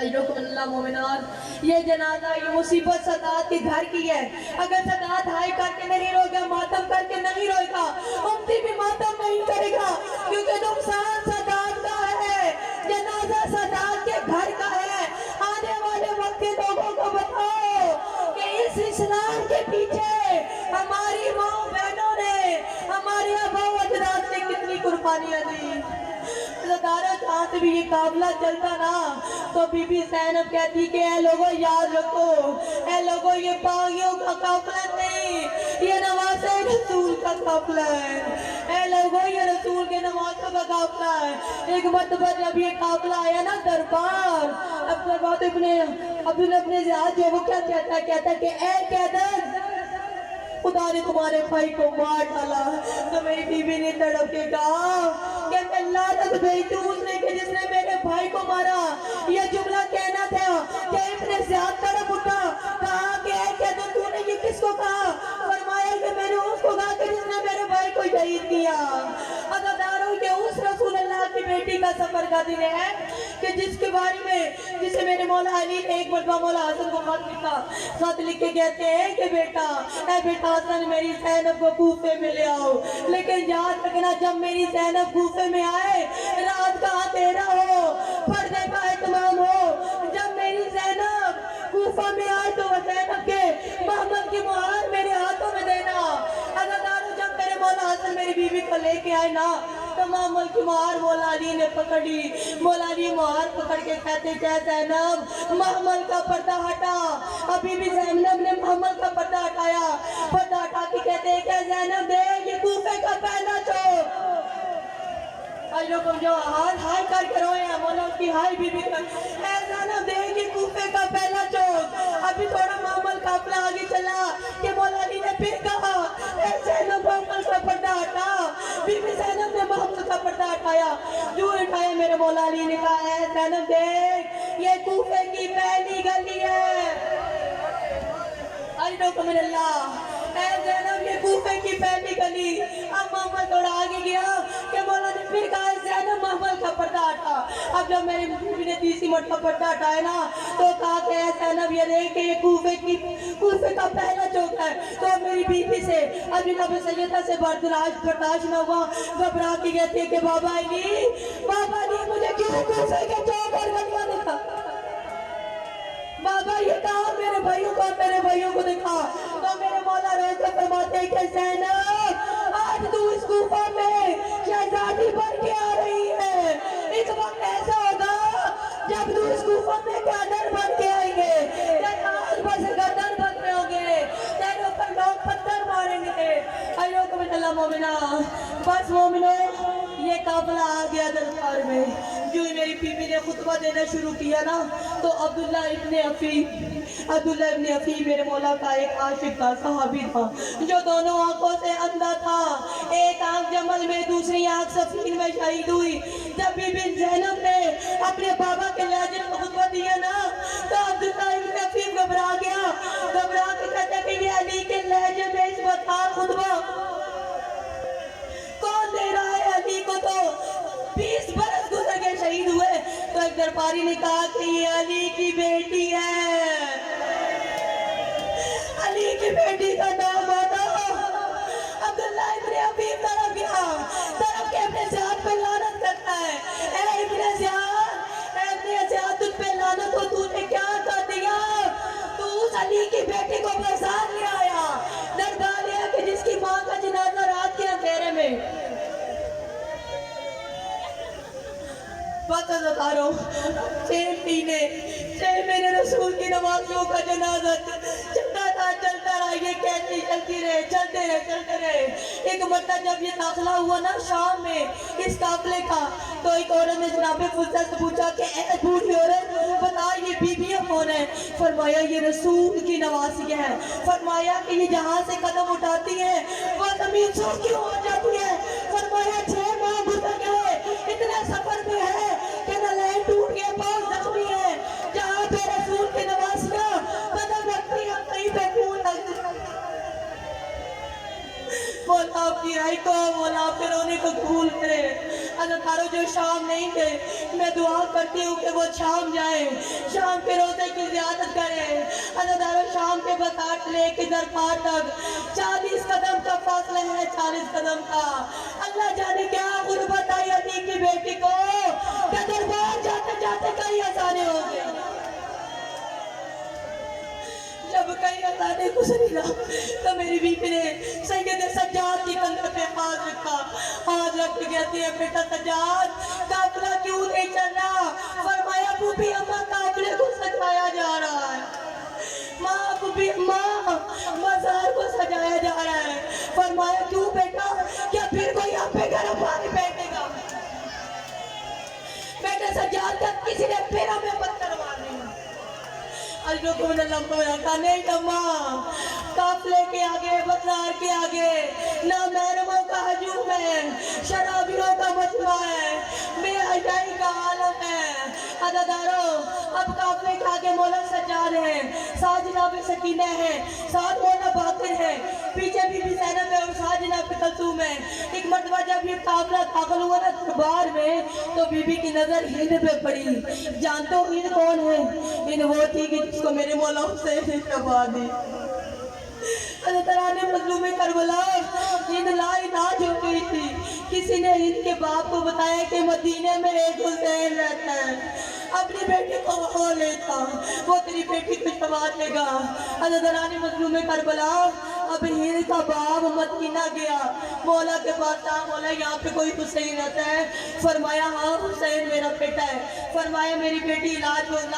اجرکم اللہ مومنان، یہ جنازہ، یہ مصیبت سادات کے گھر کی ہے. اگر سادات ہائے کر کے نہیں روئے گا، ماتم کر کے نہیں روئے گا، امتی بھی ماتم نہیں کرے گا، کیونکہ نقصان سادات کا ہے، جنازہ سادات کے گھر کا ہے. آنے والے وقت کے لوگوں کو بتاؤ کہ اس اسلام کے پیچھے ہماری ماں بہنوں نے، ہمارے آبا و اجداد نے کتنی قربانیاں دی. زدارہ جہاں سے بھی یہ قافلہ چلتا نا تو بی بی زینب کہتی کہ اے لوگوں یاد رکھو، اے لوگوں یہ باغیوں کا قافلہ نہیں، یہ نواز رسول کا قافلہ ہے. اے لوگوں یہ رسول کے نوازوں کا قافلہ ہے. ایک مرتبہ جب یہ قافلہ آیا نا دربار، اب دربار عبداللہ ابن زیاد جو وہ کیا کہتا ہے کہ اے قیدر، خدا نے تمہارے بھائی کو مار ڈالا. تو میری بیوی نے تڑپ کے کہا کہ میں لعنت بھیجوں اس نے کہ جس نے میرے بھائی کو مارا. یہ جملہ کہنا تھا کہ ابن زیاد تڑپ اٹھا، کہا کہ اے قیدر تو نے یہ کس کو کہا؟ فرمایا کہ میں نے اس کو کہا کہ جس نے میرے بھائی کو شہید کیا. عزیزانو، یہ اس رسول اللہ کی بیٹی کا سفر کا دن ہے کہ جس کے بارے میں جسے میرے مولا علی نے ایک مرتبہ مولا حسن کو خط لکھا. خط لکھ کے کہتے ہیں کہ بیٹا، اے بیٹا حسن میری زینب کو کوفے میں لے آؤ. لیکن یاد رکھنا جب میری زینب کوفے میں آئے رات کا اندھیرا ہو، پردے کا اہتمام ہو. جب میری زینب کوفہ میں آئے تو وہ زینب کے محمد کی مہار میرے ہاتھوں میں دینا. عزیزانو، جب میرے مولا حسن میری بیوی کو لے کے آئے نا تو محمل کی مہار مولا علی نے پکڑ لی. مولا علی مہار پکڑ کے کہتے کہ زینب محمل کا پردہ ہٹا. ابھی بھی زینب نے محمل کا پردہ ہٹایا. پردہ ہٹا کے کہتے کہ زینب دیکھ یہ کوفے کا پہلا چوک. آج لوگ جو ہائی کر کے روئے ہیں مولا کی ہائی بی بی اے زینب دیکھ یہ کوفے کا پہلا چوک. ابھی تھوڑا محمل قافلہ آگے چلا کہ مولا علی نے پھر کہا اے زینب محمل کا پردہ ہٹا. بی بی زینب نے محمل کا پردہ ہٹایا. جو اٹھایا میرے مولا علی نے کہا اے زینب دیکھ یہ کوفے کی پہلی گلی ہے. آج لوگ من اللہ اے زینب یہ کوفے کی پہلی گلی. اب محمل تھوڑا آگے گیا کہ مولا نے پھر کہا زینب محمل کا پردہ ہٹا. اب جب میری بیوی نے تیسری مرتبہ پردہ ہٹایا نا تو کہا کہ اے زینب یہ دیکھ کہ یہ کوفے کا پہلا چوک ہے. تو میری بیوی سے اب جناب سیدہ سے برداشت نہ ہوا. گھبرا کے کہتی ہے کہ بابا علی مجھے کیوں کوفے کے چوک اور گلیاں دکھا. بابا یہ کہا میرے بھائیوں کو دکھا. تو میرے مولا رو کے فرماتے ہیں کہ زینب آج تو اس کوفہ میں شہزادی بن کے آ رہی ہے. اس وقت ایسا ہوگا جب تو اس کوفہ میں گردن بن کے آئیں گے. تیرے آس پاس گردن بن رہے ہوں گے. تیرے اوپر لوگ پتھر ماریں گے. ایوکم اللہ مومنہ. بس مومنوں یہ قافلہ آ گیا دربار میں. جو ہی میری بیوی نے خطبہ دینا شروع کیا نا تو عبداللہ ابن عفیف میرے مولا کا ایک عاشق تھا, صحابی تھا, جو دونوں آنکھوں سے اندھا تھا. ایک آنکھ جمل میں دوسری آنکھ صفین میں شہید ہوئی. جب بی بی زینب نے اپنے بابا کے لہجے میں خطبہ دیا نا تو عبداللہ ابن عفیف گھبرا گیا. گھبرا کے کہتا کہ یہ علی کے لہجے میں اس وقت خطبہ کون دے رہا ہے. علی کو تو 20 برس گزر کے شہید ہوئے. تو ایک درباری نے کہا کہ یہ علی کی بیٹی ہے. علی کی بیٹی کا نام ہوتا. عبداللہ ابن عفیف طرف گیا, طرف کے اپنے زیاد پہ لعنت کرتا ہے. اے ابن زیاد تجھ پہ لعنت ہو, تو نے کیا کر دیا. تو اس علی کی بیٹی کو اپنے ساتھ لے آیا. دربار لیا کہ جس کی ماں کا جنازہ رات کے اندھیرے میں پتہ ستاروں 6 مہینے رسول کی نمازیوں کا جنازہ چلتا رہا. یہ کہتی چلتے رہے. ایک مرتبہ جب یہ داخلہ ہوا نا شام میں اس قافلے کا تو ایک عورت نے جناب فضل سے پوچھا کہ اے بوڑھی عورت بتا یہ بیویاں کون ہیں. فرمایا یہ رسول کی نوازی ہے. فرمایا کہ یہ جہاں سے قدم اٹھاتی ہیں وہ زمین سو کیوں ہو جاتی ہے. فرمایا 6 ماہ گزر گئے اتنے سفر میں ہے کہ نہ لین ٹوٹ گئے پاؤں زخمی ہے. جہاں پہ رسول کی نوازیاں قدم رکھتی ہیں کہیں پہ خون لگتی ہے. مولا آپ کی رائے کو مولا آپ کے رونے کو قبول کرے. ادھاروں جو شام نہیں تھے میں دعا کرتی ہوں کہ وہ شام جائیں, شام کے روزے کی زیادت کریں. ادھاروں شام کے بساٹ لے کے دربار تک 40 قدم کا فاصلہ ہے. 40 قدم کا. اللہ جانے کیا غربت آئی علی کی بیٹی کو کہ دربار جاتے جاتے کئی ہزارے ہو گئے. جب کئی ہزارے گزری نا تو میری بیوی نے سید سجاد کی کندھے پہ ہاتھ رکھا. ہاتھ رکھ کے کہتی ہے بیٹا سجاد قافلہ کیوں نہیں چل رہا. فرمایا بوبی اماں قافلے کو سجایا جا رہا ہے. ماں بوبی اماں مزار کو سجایا جا رہا ہے. فرمایا کیوں بیٹا کیا پھر کوئی آپ پہ گرم پانی بیٹھے گا. بیٹا سجاد کا کسی نے پھر ہمیں پتھر مارنے گا. الجوکم اللہ کہا نہیں اماں قافلے کے آگے بازار کے آگے نہ محرموں کا ہجوم ہے, شرابیوں کا مجمع ہے, بے حیائی کا عالم ہے. عزاداروں اب قافلے کے آگے مولا سجاد ہے, ساتھ جناب سکینہ ہے, ساتھ مولا باقر ہے, پیچھے بی بی زینب ہے اور ساتھ جناب کلثوم ہے. ایک مرتبہ جب یہ قافلہ داخل ہوا نا دربار میں تو بی بی کی نظر ہند پہ پڑی. جانتے ہو ہند کون ہے؟ ہند وہ تھی کہ جس کو میرے مولا حسین نے شفا دی. حضرت ترانے مظلوم کربلا ہند لا علاج ہو گئی تھی. کسی نے ہند کے باپ کو بتایا کہ مدینے میں ایک حسین رہتا ہے, اپنی بیٹی کو وہاں لیتا, وہ تیری بیٹی کو شفا دے گا. حضرت ترانے مظلوم کربلا اب ہند کا باب مدینہ گیا، مولا کے پاس کہا مولا یہاں پہ کوئی حسین رہتا ہے؟ فرمایا ہاں حسین میرا بیٹا ہے۔ فرمایا میری بیٹی لا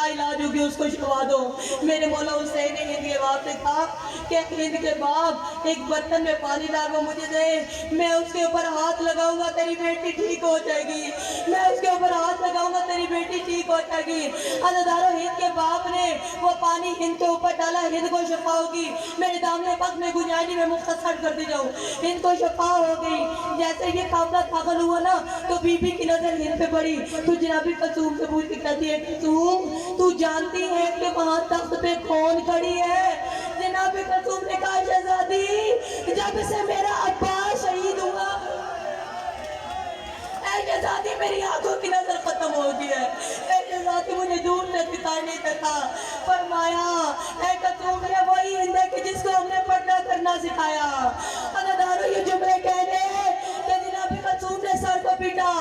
علاج ہوگی، اس کو شفا دو۔ میرے مولا حسین نے ہند کے باپ سے کہا کہ ہند کے باپ ایک برتن میں پانی لا کے مجھے دے، میں اس کے اوپر ہاتھ لگاؤں گا تیری بیٹی ٹھیک ہو جائے گی، میں اس کے اوپر ہاتھ لگاؤں گا تیری بیٹی ٹھیک ہو جائے گی۔ عزادارو ہند کے باپ نے وہ پانی ہند کے اوپر ڈالا، ہند کو شفا ہوگی۔ میرے دامن پاک میں گنجائش میں مختصر کر دی جاؤں، ہند کو شفا ہو گئی۔ جیسے یہ قافلہ داخل ہوا نا تو بی بی کی نظر ہند پہ پڑی تو جناب کلثوم سے پوچھ کے کہتی ہے کلثوم تو جانتی ہے کہ وہاں تخت پہ کون کھڑی ہے؟ جناب کلثوم نے کہا شہزادی جب سے میرا عباس شہید ہوا اے شہزادی میری آنکھوں کی نظر ختم ہو گئی ہے، اے شہزادی مجھے دور سے دکھائی نہیں دیتا۔ فرمایا اے کلثوم یہ وہی ہند ہے کہ جس کو ہم نے پردہ کرنا سکھایا۔ عزادارو یہ جملے کہنے کہ جناب کلثوم نے سر کو پیٹا،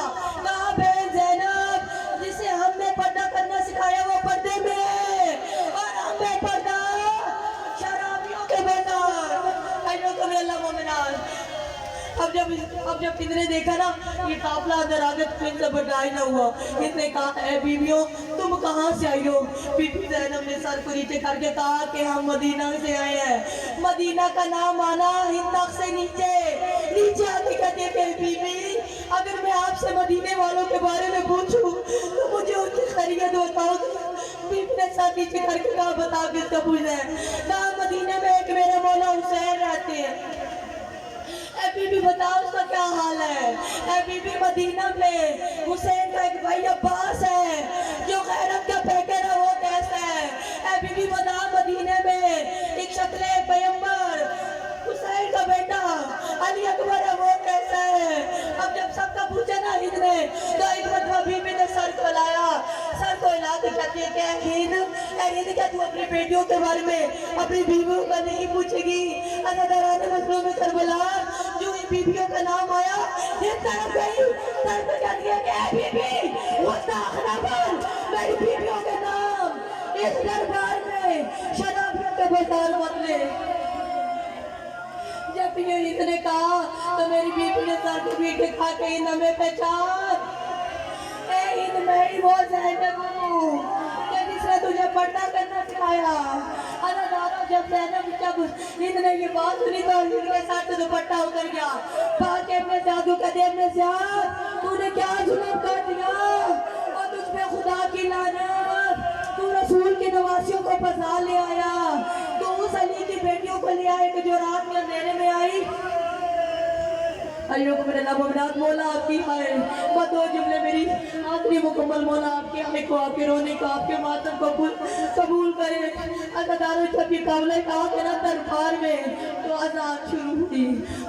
کہا بہن زینب جسے ہم نے پردہ کرنا سکھایا وہ پردے میں ہے اور ہم بے پردہ شرابیوں کے بازار۔ ایو کبھی اللہ مومنان اب جب ہند نے دیکھا نا یہ قافلہ اندر آگے پھر سے برداشت نہ ہوا، ہند نے کہا اے بیویوں تم کہاں سے آئی ہو؟ بی بی زینب نے سر کو نیچے کر کے کہا کہ ہم مدینہ سے آئے ہیں۔ مدینہ کا نام آنا ہند تخت سے نیچے آتی کہتی ہے کہ بی بی اگر میں آپ سے مدینے والوں کے بارے میں پوچھوں تو مجھے ان کی خیریت بتاؤ۔ بی بی نے سر نیچے کر کے کہا بتا کس کا پوچھنا ہے؟ کہا مدینے میں ایک میرے مولا حسین رہتے ہیں۔ اے بی بی بتاؤ اس کا کیا حال ہے؟ اے بی بی مدینہ میں حسین کا ایک بھائی عباس ہے جو غیرت کا پیکر ہے وہ کیسا ہے؟ اے بی بی بتاؤ مدینہ میں ایک شکل پیغمبر حسین کا بیٹا علی اکبر ہے وہ کیسا ہے؟ اب جب سب کا پوچھا نا ہند نے تو ایک مرتبہ بی بی نے سر کو ہلایا، سر کو ہلا کے کہتی ہے کہ اے ہند کیا تو اپنی بیٹیوں کے بارے میں اپنی بیویوں کا نہیں پوچھے گی؟ عزاداران مظلوم کربلا جو ان بیویوں کا نام آیا ہند طرف گئی، طرف کہتی ہے کہ اے بی بی مستاخربن میری بیویوں کے نام اس دربار میں شرابیوں کے بازار مت لے۔ جب یہ ہند نے کہا تو میری بیوی نے سر کو پیٹ کے کہا کہ ہند ہمیں پہچان، اے ہند میں ہی وہ زینب ہوں کہ جس نے تجھے پردہ کرنا سکھایا۔ عزادارو جب ہند نے یہ بات سنی تو ہند کے ساتھ دوپٹہ اتر گیا، کہا کہ اپنے جادو کا دے اپنے زیاد تو نے کیا ظلم کر دیا اور تجھ پہ خدا کی لعنت، تو رسول کی نواسیوں کو پھنسا لے آیا، تو اس علی کی بیٹیوں کو لے آئے کہ جو رات میں اندھیرے میں آئی۔ علیوں کو میرے اللہ مبنات مولا آپ کی آئے بس دو جملے میری آخری مکمل مولا آپ کے آئے کو آپ کے رونے کو آپ کے ماتم کو قبول کرے۔ عزادارو جب یہ قافلہ کہا کہ نا دربار میں تو اذان شروع ہوئی،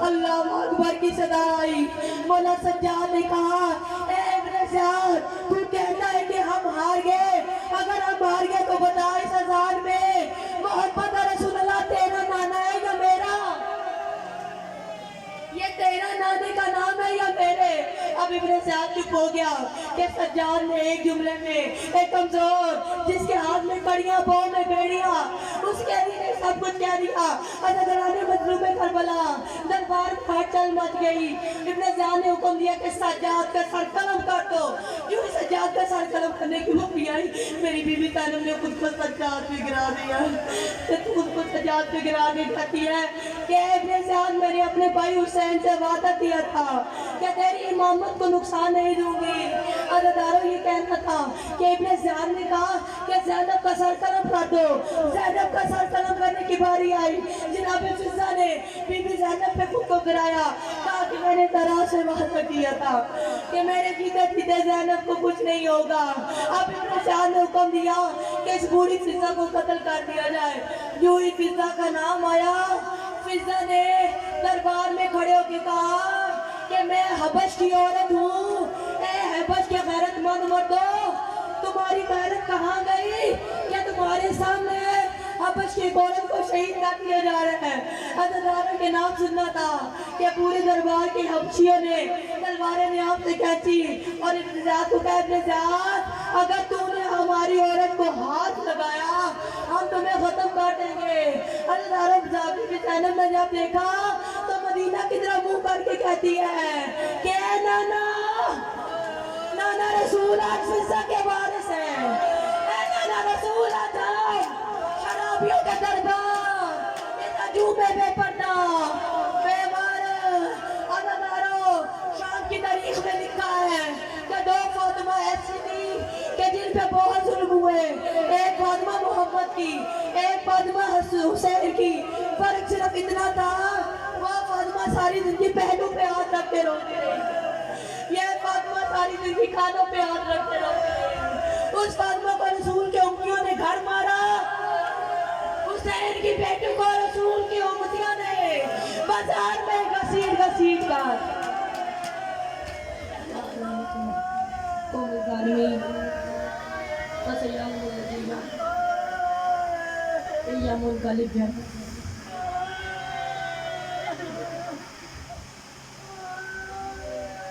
اللہ اکبر کی صدا آئی۔ مولا سجاد نے کہا اے ابن زیاد تو کہتا ہے کہ ہم ہار گئے، اگر ہم ہار گئے تو بتا اس اذان میں محمد رسول اللہ تیرا نانا ہے یا میرا؟ یہ تیرا نانے کا نام ہے یا میرے؟ اب ابن زیاد چپ ہو گیا کہ سجاد نے ایک جملے میں ایک کمزور جس کے ہاتھ میں کڑیاں پاؤں میں بیڑیاں اس کے لیے نے سب کچھ کہہ دیا۔ عزاداران مظلوم کربلا دربار ہلچل مچ گئی۔ ابن زیاد نے حکم دیا کہ سجاد کا سر قلم کر دو۔ جو سجاد کا سر قلم کرنے کی وہ بھی آئی، میری بیوی تعلیم نے خود کو سجاد پہ گرا دیا، خود کو سجاد پہ گرا کے کہتی ہے کہ ابن زیاد میرے اپنے بھائی حسین سے وعدہ دیا تھا کہ تیری امامت کو نقصان نہیں دوں گی۔ عزادارو یہ کہنا تھا کہ ابن زیاد نے کہا کہ زینب کا سر قلم کر دو۔ زینب کا سر قلم کرنے کی باری آئی، جناب فضہ نے بی بی زینب پہ خود کو گرایا، کہا کہ میں نے طرح سے وعدہ کیا تھا کہ میرے جیتے جیتے زینب کو کچھ نہیں ہوگا۔ اب ابن زیاد نے حکم دیا کہ اس بوڑھی فضہ کو قتل کر دیا جائے۔ جو ہی فضہ کا نام آیا فضہ نے دربار میں کھڑے ہو کے کہا کہ میں حبش کی عورت ہوں، اے حبش کے غیرت مند مردوں تمہاری غیرت کہاں گئی کہ تمہارے سامنے حبش کی عورت کو شہید کر دیا جا رہا ہے۔ عزاداروں کے نام سننا تھا کہ پورے دربار کے حبشیوں نے تلواریں نیام سے کھینچی اور ابن زیاد کو کہا ابن زیاد اگر تو نے ہماری عورت کو ہاتھ لگایا ہم ہم تمہیں ختم کر دیں گے. حضرت بی زینب نے جب دیکھا تو مدینہ کی طرف منہ کر کے کہتی ہے کہ اے نانا نانا رسول آج فضہ کے وارث ہیں. اے نانا رسول آج شرابیوں کے دربار اس عجوبے بے پردہ بے مار عزاداروں. شام کی تاریخ میں لکھا ہے کہ دو فاطمہ ایسی تھی کہ جن پہ بہت ظلم ہوئے. ایک فاطمہ محمد کی, ایک فاطمہ حسین کی. فرق صرف اتنا تھا وہ فاطمہ ساری زندگی پہلو پہ ہاتھ رکھ کے روتی رہی, یہ فاطمہ ساری زندگی کانوں پہ ہاتھ رکھ کے روتی رہی. اس فاطمہ کو رسول کے امتیوں نے گھر مارا, حسین کی بیٹی کو رسول کی امتیوں نے بازار میں گھسیٹ گھسیٹ کر ایام الغالب